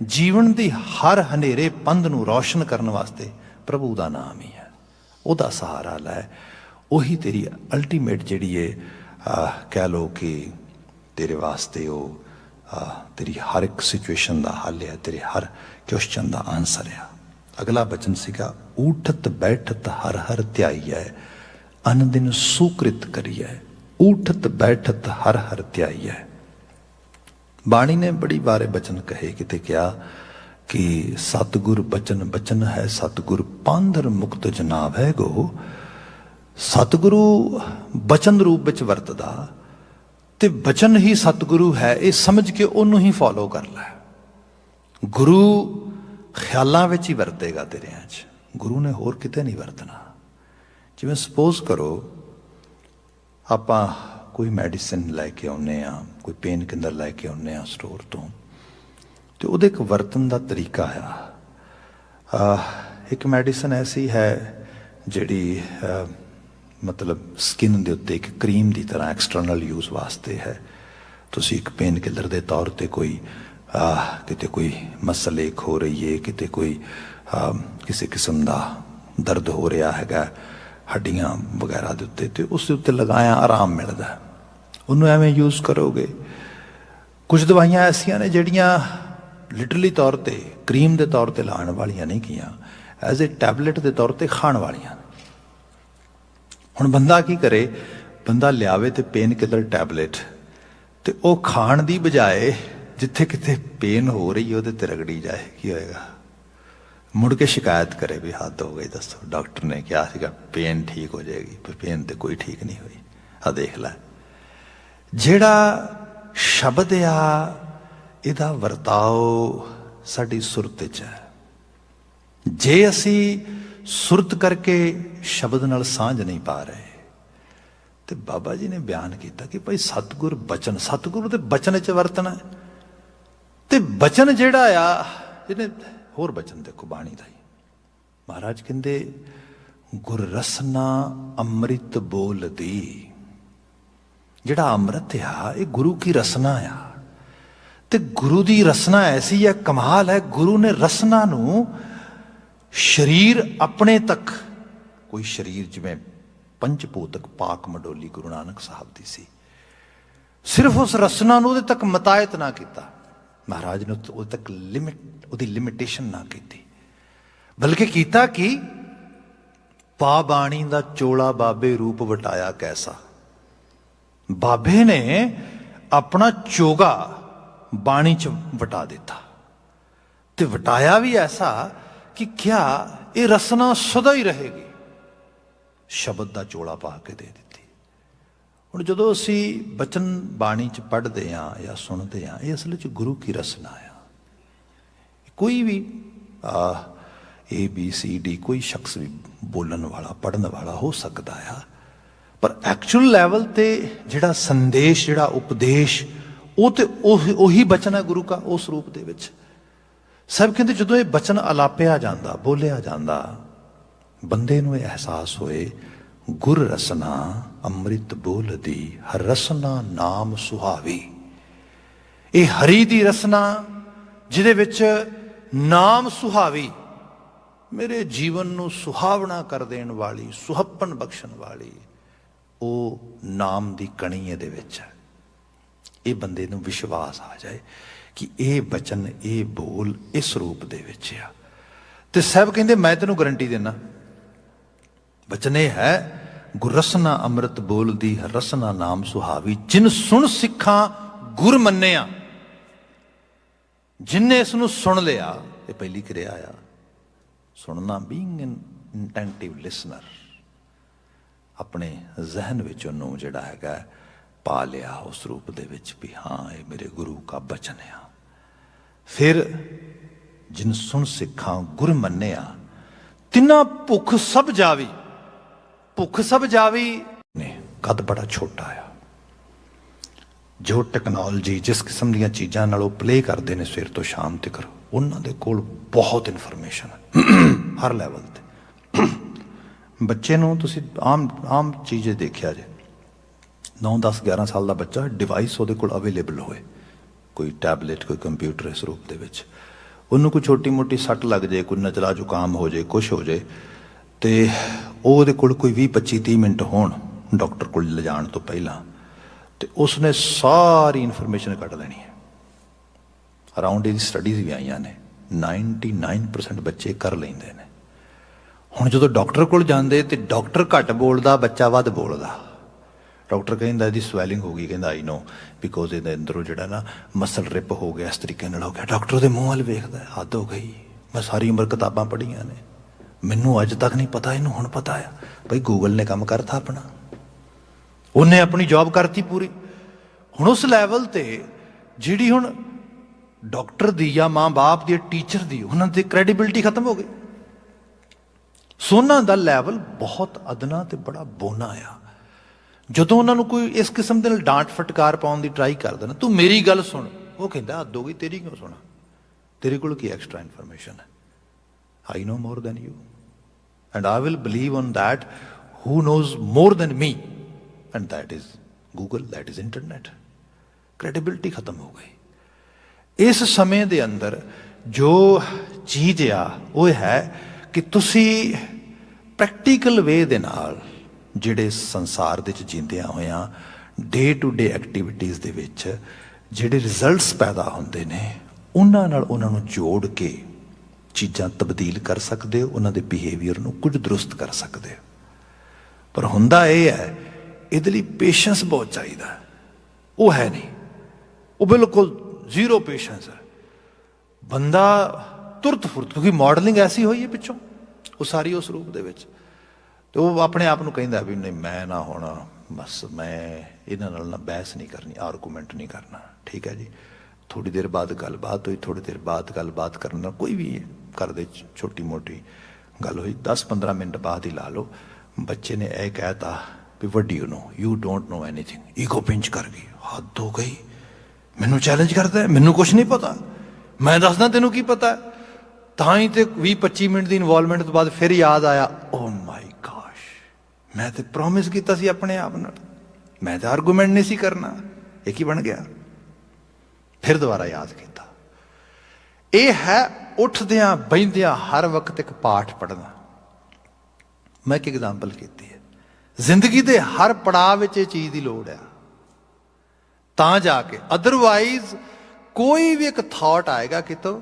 ਜੀਵਨ ਦੀ ਹਰ ਹਨੇਰੇ ਪੰਧ ਨੂੰ ਰੌਸ਼ਨ ਕਰਨ ਵਾਸਤੇ ਪ੍ਰਭੂ ਦਾ ਨਾਮ ਹੀ ਹੈ। ਉਹਦਾ ਸਹਾਰਾ ਲੈ, ਉਹੀ ਤੇਰੀ ਅਲਟੀਮੇਟ ਜਿਹੜੀ ਹੈ ਕਹਿ ਲਓ ਕਿ ਤੇਰੇ ਵਾਸਤੇ ਉਹ ਤੇਰੀ ਹਰ ਇੱਕ ਸਿਚੁਏਸ਼ਨ ਦਾ ਹੱਲ ਹੈ, ਤੇਰੇ ਹਰ ਕੁਐਸਚਨ ਦਾ ਆਨਸਰ ਆ। ਅਗਲਾ ਬਚਨ ਸੀਗਾ, ਊਠਤ ਬੈਠਤ ਹਰ ਹਰ ਧਿਆਈਐ, ਅਨ ਦਿਨ ਸੁਕ੍ਰਿਤ ਕਰੀਐ। ਊਠਤ ਬੈਠਤ ਹਰ ਹਰ ਧਿਆਈਐ। ਬਾਣੀ ਨੇ ਬੜੀ ਵਾਰੇ ਬਚਨ ਕਹੇ, ਕਿਤੇ ਕਿਹਾ ਕਿ ਸਤਿਗੁਰ ਬਚਨ ਬਚਨ ਹੈ, ਸਤਿਗੁਰ ਪਾਂਧਰ ਮੁਕਤ ਜਨਾਬ ਹੈ ਗੋ। ਸਤਿਗੁਰੂ ਬਚਨ ਰੂਪ ਵਿੱਚ ਵਰਤਦਾ ਤੇ ਬਚਨ ਹੀ ਸਤਿਗੁਰੂ ਹੈ, ਇਹ ਸਮਝ ਕੇ ਉਹਨੂੰ ਹੀ ਫੋਲੋ ਕਰ ਲੈ। ਗੁਰੂ ਖਿਆਲਾਂ ਵਿੱਚ ਹੀ ਵਰਤੇਗਾ ਤੇਰਿਆਂ 'ਚ, ਗੁਰੂ ਨੇ ਹੋਰ ਕਿਤੇ ਨਹੀਂ ਵਰਤਣਾ। ਜਿਵੇਂ ਸਪੋਜ਼ ਕਰੋ ਆਪਾਂ ਕੋਈ ਮੈਡੀਸਿਨ ਲੈ ਕੇ ਆਉਂਦੇ ਹਾਂ, ਕੋਈ ਪੇਨ ਕਿਲਰ ਲੈ ਕੇ ਆਉਂਦੇ ਹਾਂ ਸਟੋਰ ਤੋਂ, ਤੇ ਉਹਦੇ ਇੱਕ ਵਰਤਣ ਦਾ ਤਰੀਕਾ ਆ। ਇੱਕ ਮੈਡੀਸਨ ਐਸੀ ਹੈ ਜਿਹੜੀ ਮਤਲਬ ਸਕਿਨ ਦੇ ਉੱਤੇ ਇੱਕ ਕਰੀਮ ਦੀ ਤਰ੍ਹਾਂ ਐਕਸਟਰਨਲ ਯੂਜ਼ ਵਾਸਤੇ ਹੈ। ਤੁਸੀਂ ਇੱਕ ਪੇਨ ਕਿਲਰ ਦੇ ਤੌਰ 'ਤੇ ਕੋਈ ਕਿਤੇ ਕੋਈ ਮਸਲ ਏਕ ਹੋ ਰਹੀ ਹੈ, ਕਿਤੇ ਕੋਈ ਕਿਸੇ ਕਿਸਮ ਦਾ ਦਰਦ ਹੋ ਰਿਹਾ ਹੈਗਾ ਹੱਡੀਆਂ ਵਗੈਰਾ ਦੇ ਉੱਤੇ, ਤੇ ਉਸ ਦੇ ਉੱਤੇ ਲਗਾਇਆ ਆਰਾਮ ਮਿਲਦਾ, ਉਹਨੂੰ ਐਵੇਂ ਯੂਜ਼ ਕਰੋਗੇ। ਕੁਝ ਦਵਾਈਆਂ ਐਸੀਆਂ ਨੇ ਜਿਹੜੀਆਂ ਲਿਟਰਲੀ ਤੌਰ 'ਤੇ ਕਰੀਮ ਦੇ ਤੌਰ 'ਤੇ ਲਾਉਣ ਵਾਲੀਆਂ ਨਹੀਂ ਗੀਆਂ, ਐਜ਼ ਏ ਟੈਬਲੇਟ ਦੇ ਤੌਰ 'ਤੇ ਖਾਣ ਵਾਲੀਆਂ। ਹੁਣ ਬੰਦਾ ਕੀ ਕਰੇ, ਬੰਦਾ ਲਿਆਵੇ ਤੇ ਪੇਨ ਕਿਲਰ ਟੈਬਲੇਟ ਤੇ ਉਹ ਖਾਣ ਦੀ ਬਜਾਏ ਜਿੱਥੇ ਕਿਤੇ ਪੇਨ ਹੋ ਰਹੀ ਉਹਦੇ ਤੇ ਰਗੜੀ ਜਾਏ, ਕੀ ਹੋਏਗਾ? ਮੁੜ ਕੇ ਸ਼ਿਕਾਇਤ ਕਰੇ ਵੀ ਹੱਦ ਹੋ ਗਈ, ਦੱਸੋ ਡਾਕਟਰ ਨੇ ਕਿਹਾ ਸੀਗਾ ਪੇਨ ਠੀਕ ਹੋ ਜਾਏਗੀ, ਪਰ ਪੇਨ ਤੇ ਕੋਈ ਠੀਕ ਨਹੀਂ ਹੋਈ। ਆ ਦੇਖ ਲੈ, ਜਿਹੜਾ ਸ਼ਬਦ ਆ ਇਹਦਾ ਵਰਤਾਓ ਸਾਡੀ ਸੁਰਤ 'ਚ ਹੈ। ਜੇ ਅਸੀਂ ਸੁਰਤ ਕਰਕੇ ਸ਼ਬਦ ਨਾਲ ਸਾਂਝ ਨਹੀਂ ਪਾ ਰਹੇ, ਤੇ ਬਾਬਾ ਜੀ ਨੇ ਬਿਆਨ ਕੀਤਾ ਕਿ ਭਾਈ ਸਤਿਗੁਰ ਬਚਨ, ਸਤਿਗੁਰੂ ਦੇ ਬਚਨ 'ਚ ਵਰਤਣਾ। ਤੇ ਬਚਨ ਜਿਹੜਾ ਆ, ਜਿਹਨੇ ਹੋਰ ਬਚਨ ਦੇਖੋ ਬਾਣੀ ਦਾ ਹੀ, ਮਹਾਰਾਜ ਕਹਿੰਦੇ ਗੁਰ ਰਸਨਾ ਅੰਮ੍ਰਿਤ ਬੋਲਦੀ। ਜਿਹੜਾ ਅੰਮ੍ਰਿਤ ਆ ਇਹ ਗੁਰੂ ਕੀ ਰਸਨਾ ਆ, ਤੇ ਗੁਰੂ ਦੀ ਰਸਨਾ ਐਸੀ ਹੈ, ਕਮਾਲ ਹੈ। ਗੁਰੂ ਨੇ ਰਸਨਾ ਨੂੰ ਸਰੀਰ ਆਪਣੇ ਤੱਕ, ਕੋਈ ਸਰੀਰ ਜਿਵੇਂ ਪੰਚਭੂਤਕ ਪਾਕ ਮਡੋਲੀ ਗੁਰੂ ਨਾਨਕ ਸਾਹਿਬ ਦੀ ਸੀ, ਸਿਰਫ ਉਸ ਰਸਨਾ ਨੂੰ ਉਹਦੇ ਤੱਕ ਮਤਾਇਤ ਨਾ ਕੀਤਾ ਮਹਾਰਾਜ ਨੇ, ਉਹਦੇ ਤੱਕ ਉਹਦੀ ਲਿਮਿਟੇਸ਼ਨ ਨਾ ਕੀਤੀ, ਬਲਕਿ ਕੀਤਾ ਕਿ ਪਾ ਬਾਣੀ ਦਾ ਚੋਲਾ ਬਾਬੇ ਰੂਪ ਵਟਾਇਆ ਕੈਸਾ। ਬਾਬੇ ਨੇ ਆਪਣਾ ਚੋਗਾ ਬਾਣੀ 'ਚ ਵਟਾ ਦਿੱਤਾ, ਤੇ ਵਟਾਇਆ ਵੀ ਐਸਾ ਕਿ ਕਿਆ ਇਹ ਰਸਨਾ ਸਦਾ ਹੀ ਰਹੇਗੀ, ਸ਼ਬਦ ਦਾ ਚੋਲਾ ਪਾ ਕੇ ਦੇ ਦਿੱਤੀ। ਹੁਣ ਜਦੋਂ ਅਸੀਂ ਬਚਨ ਬਾਣੀ 'ਚ ਪੜ੍ਹਦੇ ਹਾਂ ਜਾਂ ਸੁਣਦੇ ਹਾਂ, ਇਹ ਅਸਲ 'ਚ ਗੁਰੂ ਕੀ ਰਸਨਾ ਆ। ਕੋਈ ਵੀ ABCD ਕੋਈ ਸ਼ਖਸ ਵੀ ਬੋਲਣ ਵਾਲਾ ਪੜ੍ਹਨ ਵਾਲਾ ਹੋ ਸਕਦਾ ਆ, ਪਰ ਐਕਚੁਅਲ ਲੈਵਲ ਤੇ ਜਿਹੜਾ ਸੰਦੇਸ਼, ਜਿਹੜਾ ਉਪਦੇਸ਼, ਉਹ ਤੇ ਉਹੀ ਬਚਨ ਹੈ ਗੁਰੂ ਕਾ, ਉਸ ਰੂਪ ਦੇ ਵਿੱਚ। ਸਭ ਕਹਿੰਦੇ ਜਦੋਂ ਇਹ ਬਚਨ ਅਲਾਪਿਆ ਜਾਂਦਾ, ਬੋਲਿਆ ਜਾਂਦਾ, ਬੰਦੇ ਨੂੰ ਇਹ ਅਹਿਸਾਸ ਹੋਏ ਗੁਰ ਰਸਨਾ ਅੰਮ੍ਰਿਤ ਬੋਲਦੀ, ਹਰ ਰਸਨਾ ਨਾਮ ਸੁਹਾਵੀ। ਇਹ ਹਰੀ ਦੀ ਰਸਨਾ ਜਿਹਦੇ ਵਿੱਚ ਨਾਮ ਸੁਹਾਵੀ, ਮੇਰੇ ਜੀਵਨ ਨੂੰ ਸੁਹਾਵਣਾ ਕਰ ਦੇਣ ਵਾਲੀ, ਸੁਹੱਪਣ ਬਖਸ਼ਣ ਵਾਲੀ, ਉਹ ਨਾਮ ਦੀ ਕਣੀ ਇਹਦੇ ਵਿੱਚ ਹੈ। ਇਹ ਬੰਦੇ ਨੂੰ ਵਿਸ਼ਵਾਸ ਆ ਜਾਏ ਕਿ ਇਹ ਬਚਨ, ਇਹ ਬੋਲ ਇਸ ਰੂਪ ਦੇ ਵਿੱਚ ਆ। ਤੇ ਸਾਹਿਬ ਕਹਿੰਦੇ ਮੈਂ ਤੈਨੂੰ ਗਰੰਟੀ ਦੇਣਾ, ਬਚਨ ਇਹ ਹੈ ਗੁਰ ਰਸਨਾ ਅੰਮ੍ਰਿਤ ਬੋਲਦੀ, ਹਰ ਰਸਨਾ ਨਾਮ ਸੁਹਾਵੀ। ਜਿਨ ਸੁਣ ਸਿੱਖਾਂ ਗੁਰ ਮੰਨਿਆ, ਜਿਨਨੇ ਇਸ ਨੂੰ ਸੁਣ ਲਿਆ, ਇਹ ਪਹਿਲੀ ਕਿਰਿਆ ਆ ਸੁਣਨਾ, ਬੀਇੰਗ ਐਨ ਇੰਟੈਂਟਿਵ ਲਿਸਨਰ, ਆਪਣੇ ਜ਼ਹਿਨ ਵਿੱਚ ਉਹਨੂੰ ਜਿਹੜਾ ਹੈਗਾ ਪਾ ਲਿਆ ਉਸ ਰੂਪ ਦੇ ਵਿੱਚ ਵੀ ਹਾਂ ਇਹ ਮੇਰੇ ਗੁਰੂ ਕਾ ਬਚਨ ਆ। ਫਿਰ ਜਿਨ ਸੁਣ ਸਿੱਖਾਂ ਗੁਰ ਮੰਨਿਆ, ਤਿੰਨਾ ਭੁੱਖ ਸਭ ਜਾਵੀ। ਭੁੱਖ ਸਭ ਜਾਵੀ ਨੇ ਕੱਦ ਬੜਾ ਛੋਟਾ ਆ। ਜੋ ਟੈਕਨੋਲੋਜੀ ਜਿਸ ਕਿਸਮ ਦੀਆਂ ਚੀਜ਼ਾਂ ਨਾਲ ਉਹ ਪਲੇ ਕਰਦੇ ਨੇ ਸਵੇਰ ਤੋਂ ਸ਼ਾਮ ਤੱਕ, ਉਹਨਾਂ ਦੇ ਕੋਲ ਬਹੁਤ ਇਨਫੋਰਮੇਸ਼ਨ ਹੈ ਹਰ ਲੈਵਲ ਤੇ। ਬੱਚੇ ਨੂੰ ਤੁਸੀਂ ਆਮ ਚੀਜ਼ ਦੇਖਿਆ ਜੇ, 9, 10, 11 ਸਾਲ ਦਾ ਬੱਚਾ, ਡਿਵਾਈਸ ਉਹਦੇ ਕੋਲ ਅਵੇਲੇਬਲ ਹੋਏ, ਕੋਈ ਟੈਬਲੇਟ, ਕੋਈ ਕੰਪਿਊਟਰ, ਇਸ ਰੂਪ ਦੇ ਵਿੱਚ ਉਹਨੂੰ ਕੋਈ ਛੋਟੀ ਮੋਟੀ ਸੱਟ ਲੱਗ ਜਾਏ, ਕੋਈ ਨਜ਼ਲਾ ਜ਼ੁਕਾਮ ਹੋ ਜਾਏ, ਕੁਛ ਹੋ ਜਾਏ, ਤੇ ਉਹਦੇ ਕੋਲ ਕੋਈ 20-25-30 ਮਿੰਟ ਹੋਣ ਡਾਕਟਰ ਕੋਲ ਲਿਜਾਣ ਤੋਂ ਪਹਿਲਾਂ, ਤੇ ਉਸਨੇ ਸਾਰੀ ਇਨਫੋਰਮੇਸ਼ਨ ਕੱਢ ਲੈਣੀ ਹੈ। ਅਰਾਊਂਡ ਇਹਦੀ ਸਟੱਡੀਜ਼ ਵੀ ਆਈਆਂ ਨੇ, 99% ਬੱਚੇ ਕਰ ਲੈਂਦੇ ਨੇ। ਹੁਣ ਜਦੋਂ ਡਾਕਟਰ ਕੋਲ ਜਾਂਦੇ ਤੇ ਡਾਕਟਰ ਘੱਟ ਬੋਲਦਾ, ਬੱਚਾ ਵੱਧ ਬੋਲਦਾ। ਡਾਕਟਰ ਕਹਿੰਦਾ ਇਹਦੀ ਸਵੈਲਿੰਗ ਹੋ ਗਈ, ਕਹਿੰਦਾ ਆਈ ਨੋ, ਬਿਕੋਜ਼ ਇਹਦੇ ਅੰਦਰੋਂ ਜਿਹੜਾ ਨਾ ਮਸਲ ਰਿਪ ਹੋ ਗਿਆ, ਇਸ ਤਰੀਕੇ ਨਾਲ ਹੋ ਗਿਆ। ਡਾਕਟਰ ਉਹਦੇ ਮੂੰਹ ਵੱਲ ਵੇਖਦਾ, ਹੱਦ ਹੋ ਗਈ, ਮੈਂ ਸਾਰੀ ਉਮਰ ਕਿਤਾਬਾਂ ਪੜ੍ਹੀਆਂ ਨੇ, ਮੈਨੂੰ ਅੱਜ ਤੱਕ ਨਹੀਂ ਪਤਾ, ਇਹਨੂੰ ਹੁਣ ਪਤਾ ਆ। ਬਈ ਗੂਗਲ ਨੇ ਕੰਮ ਕਰਤਾ ਆਪਣਾ, ਉਹਨੇ ਆਪਣੀ ਜੌਬ ਕਰਤੀ ਪੂਰੀ। ਹੁਣ ਉਸ ਲੈਵਲ ਤੇ ਜਿਹੜੀ ਹੁਣ ਡਾਕਟਰ ਦੀ ਜਾਂ ਮਾਂ ਬਾਪ ਦੀ, ਟੀਚਰ ਦੀ, ਉਹਨਾਂ ਦੀ ਕ੍ਰੈਡੀਬਿਲਿਟੀ ਖਤਮ ਹੋ ਗਈ। ਸੋਨਾ ਦਾ ਲੈਵਲ ਬਹੁਤ ਅਦਨਾ ਤੇ ਬੜਾ ਬੋਨਾ ਆ। ਜਦੋਂ ਉਹਨਾਂ ਨੂੰ ਕੋਈ ਇਸ ਕਿਸਮ ਦੇ ਨਾਲ ਡਾਂਟ ਫਟਕਾਰ ਪਾਉਣ ਦੀ ਟਰਾਈ ਕਰਦਾ ਨਾ, ਤੂੰ ਮੇਰੀ ਗੱਲ ਸੁਣ, ਉਹ ਕਹਿੰਦਾ ਹੱਦ ਹੋ ਗਈ, ਤੇਰੀ ਕਿਉਂ ਸੁਣਾ, ਤੇਰੇ ਕੋਲ ਕੀ ਐਕਸਟਰਾ ਇਨਫੋਰਮੇਸ਼ਨ ਹੈ। I know more than you, and I will believe on that who knows more than me, and that is Google, that is internet. Credibility ਖਤਮ ਹੋ ਗਈ। ਇਸ ਸਮੇਂ ਦੇ ਅੰਦਰ ਜੋ ਚੀਜ਼ ਆ ਉਹ ਹੈ ਕਿ ਤੁਸੀਂ ਪ੍ਰੈਕਟੀਕਲ ਵੇ ਦੇ ਨਾਲ ਜਿਹੜੇ ਸੰਸਾਰ ਦੇ ਵਿੱਚ ਜੀਂਦਿਆਂ ਹੋਇਆਂ ਡੇ ਟੂ ਡੇ ਐਕਟੀਵਿਟੀਜ਼ ਦੇ ਵਿੱਚ ਜਿਹੜੇ ਰਿਜ਼ਲਟਸ ਪੈਦਾ ਹੁੰਦੇ ਨੇ, ਉਹਨਾਂ ਨਾਲ ਉਹਨਾਂ ਨੂੰ ਜੋੜ ਕੇ ਚੀਜ਼ਾਂ ਤਬਦੀਲ ਕਰ ਸਕਦੇ ਹੋ, ਉਹਨਾਂ ਦੇ ਬਿਹੇਵੀਅਰ ਨੂੰ ਕੁਝ ਦਰੁਸਤ ਕਰ ਸਕਦੇ ਹੋ। ਪਰ ਹੁੰਦਾ ਇਹ ਹੈ, ਇਹਦੇ ਲਈ ਪੇਸ਼ੈਂਸ ਬਹੁਤ ਚਾਹੀਦਾ। ਉਹ ਹੈ ਨਹੀਂ, ਉਹ ਬਿਲਕੁਲ ਜ਼ੀਰੋ ਪੇਸ਼ੈਂਸ ਹੈ। ਬੰਦਾ ਤੁਰਤ ਫੁਰਤ, ਕਿਉਂਕਿ ਮਾਡਲਿੰਗ ਐਸੀ ਹੋਈ ਹੈ ਪਿੱਛੋਂ, ਉਹ ਸਾਰੀ ਉਸ ਰੂਪ ਦੇ ਵਿੱਚ, ਤੇ ਉਹ ਆਪਣੇ ਆਪ ਨੂੰ ਕਹਿੰਦਾ ਵੀ ਨਹੀਂ ਮੈਂ ਨਾ ਹੋਣਾ, ਬਸ ਮੈਂ ਇਹਨਾਂ ਨਾਲ ਨਾ ਬਹਿਸ ਨਹੀਂ ਕਰਨੀ, ਆਰਗੂਮੈਂਟ ਨਹੀਂ ਕਰਨਾ। ਠੀਕ ਹੈ ਜੀ, ਥੋੜ੍ਹੀ ਦੇਰ ਬਾਅਦ ਗੱਲਬਾਤ ਹੋਈ, ਥੋੜ੍ਹੀ ਦੇਰ ਬਾਅਦ ਗੱਲਬਾਤ ਕਰਨ ਨਾਲ ਕੋਈ ਵੀ ਘਰ ਦੇ ਛੋਟੀ ਮੋਟੀ ਗੱਲ ਹੋਈ, 10-15 ਮਿੰਟ ਬਾਅਦ ਹੀ ਲਾ ਲਓ, ਬੱਚੇ ਨੇ ਇਹ ਕਹਿਤਾ ਵੀ ਵੱਡੀ you don't know anything, ego pinch ਕਰ ਗਈ, ਹੱਦ ਹੋ ਗਈ, ਮੈਨੂੰ ਚੈਲੰਜ ਕਰਦਾ, ਮੈਨੂੰ ਕੁਛ ਨਹੀਂ ਪਤਾ, ਮੈਂ ਦੱਸਦਾ ਤੈਨੂੰ ਕੀ ਪਤਾ। ਤਾਂ ਹੀ ਤੇ 20-25 ਮਿੰਟ ਦੀ ਇਨਵੋਲਵਮੈਂਟ ਤੋਂ ਬਾਅਦ ਫਿਰ ਯਾਦ ਆਇਆ, ਓ ਮਾਈ ਗॉश, ਮੈਂ ਤੇ ਪ੍ਰੋਮਿਸ ਕੀਤਾ ਸੀ ਆਪਣੇ ਆਪ ਨਾਲ, ਮੈਂ ਤਾਂ ਆਰਗੂਮੈਂਟ ਨਹੀਂ ਸੀ ਕਰਨਾ, ਇਹ ਕੀ ਬਣ ਗਿਆ। ਫਿਰ ਦੁਬਾਰਾ ਯਾਦ ਕੀਤਾ। ਇਹ ਹੈ ਉੱਠਦਿਆਂ ਬਹਿੰਦਿਆਂ ਹਰ ਵਕਤ ਇੱਕ ਪਾਠ ਪੜ੍ਹਨਾ। ਮੈਂ ਇੱਕ ਐਗਜ਼ਾਮਪਲ ਕੀਤੀ ਹੈ, ਜ਼ਿੰਦਗੀ ਦੇ ਹਰ ਪੜਾਅ ਵਿੱਚ ਇਹ ਚੀਜ਼ ਦੀ ਲੋੜ ਹੈ, ਤਾਂ ਜਾ ਕੇ, ਅਦਰਵਾਈਜ਼ ਕੋਈ ਵੀ ਇੱਕ ਥਾਟ ਆਏਗਾ ਕਿਤੋਂ,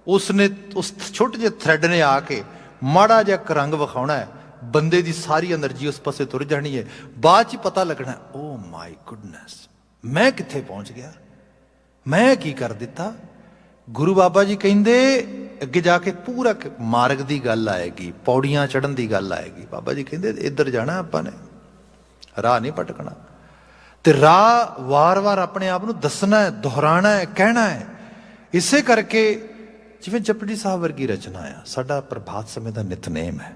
ਉਸਨੇ ਉਸ ਛੋਟੇ ਜਿਹੇ ਥ੍ਰੈਡ ਨੇ ਆ ਕੇ ਮਾੜਾ ਜਿਹਾ ਇੱਕ ਰੰਗ ਵਿਖਾਉਣਾ ਹੈ, ਬੰਦੇ ਦੀ ਸਾਰੀ એનર્ਜੀ ਉਸ ਪਾਸੇ ਤੁਰ ਜਾਣੀ ਹੈ। ਬਾਅਦ 'ਚ ਪਤਾ ਲੱਗਣਾ, ਓ ਮਾਈ ਗੁੱਡਨੈਸ, ਮੈਂ ਕਿੱਥੇ ਪਹੁੰਚ ਗਿਆ, ਮੈਂ ਕੀ ਕਰ ਦਿੱਤਾ। ਗੁਰੂ ਬਾਬਾ ਜੀ ਕਹਿੰਦੇ ਅੱਗੇ ਜਾ ਕੇ ਪੂਰਾ ਮਾਰਗ ਦੀ ਗੱਲ ਆਏਗੀ, ਪੌੜੀਆਂ ਚੜ੍ਹਨ ਦੀ ਗੱਲ ਆਏਗੀ। ਬਾਬਾ ਜੀ ਕਹਿੰਦੇ ਇੱਧਰ ਜਾਣਾ ਆਪਾਂ ਨੇ, ਰਾਹ ਨਹੀਂ ਭਟਕਣਾ, ਤੇ ਰਾਹ ਵਾਰ-ਵਾਰ ਆਪਣੇ ਆਪ ਨੂੰ ਦੱਸਣਾ ਹੈ, ਦੁਹਰਾਣਾ ਹੈ, ਕਹਿਣਾ ਹੈ। ਇਸੇ ਕਰਕੇ ਜਿਵੇਂ ਜਪਜੀ ਸਾਹਿਬ ਵਰਗੀ ਰਚਨਾ ਆ, ਸਾਡਾ ਪ੍ਰਭਾਤ ਸਮੇਂ ਦਾ ਨਿਤਨੇਮ ਹੈ,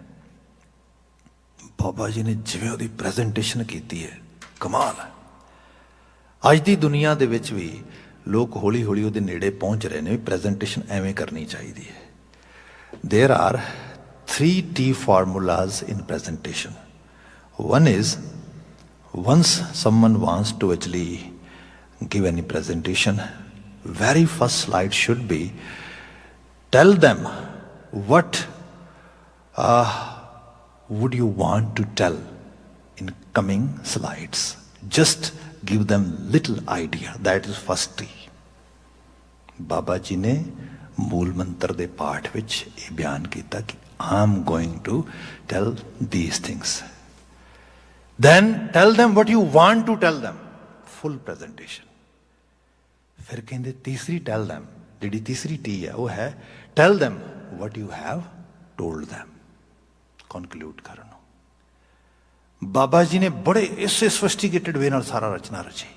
ਬਾਬਾ ਜੀ ਨੇ ਜਿਵੇਂ ਉਹਦੀ ਪ੍ਰੈਜੈਂਟੇਸ਼ਨ ਕੀਤੀ ਹੈ, ਕਮਾਲ ਹੈ। ਅੱਜ ਦੀ ਦੁਨੀਆ ਦੇ ਵਿੱਚ ਵੀ ਲੋਕ ਹੌਲੀ ਹੌਲੀ ਉਹਦੇ ਨੇੜੇ ਪਹੁੰਚ ਰਹੇ ਨੇ, ਪ੍ਰੈਜੈਂਟੇਸ਼ਨ ਐਵੇਂ ਕਰਨੀ ਚਾਹੀਦੀ ਹੈ। There are 3 T formulas in presentation. One is, once someone wants to actually give any presentation, very first slide should be, tell them what would you want to tell in coming slides. Just give them little idea. That is first T. Baba ji ਨੇ ਮੂਲ ਮੰਤਰ ਦੇ ਪਾਠ ਵਿੱਚ ਇਹ ਬਿਆਨ ਕੀਤਾ ਕਿ I am going to tell these things. Then tell them what you want to tell them. Full presentation. ਫਿਰ ਕਹਿੰਦੇ ਤੀਸਰੀ tell them, ਜਿਹੜੀ ਤੀਸਰੀ T ਹੈ ਉਹ ਹੈ tell them what you have told them. Conclude ਕਰਨ ਨੂੰ ਬਾਬਾ ਜੀ ਨੇ ਬੜੇ ਇਸੇ ਸਫਿਸਟੀਕੇਟਡ ਵੇ ਨਾਲ ਸਾਰਾ ਰਚਨਾ ਰਚੀ।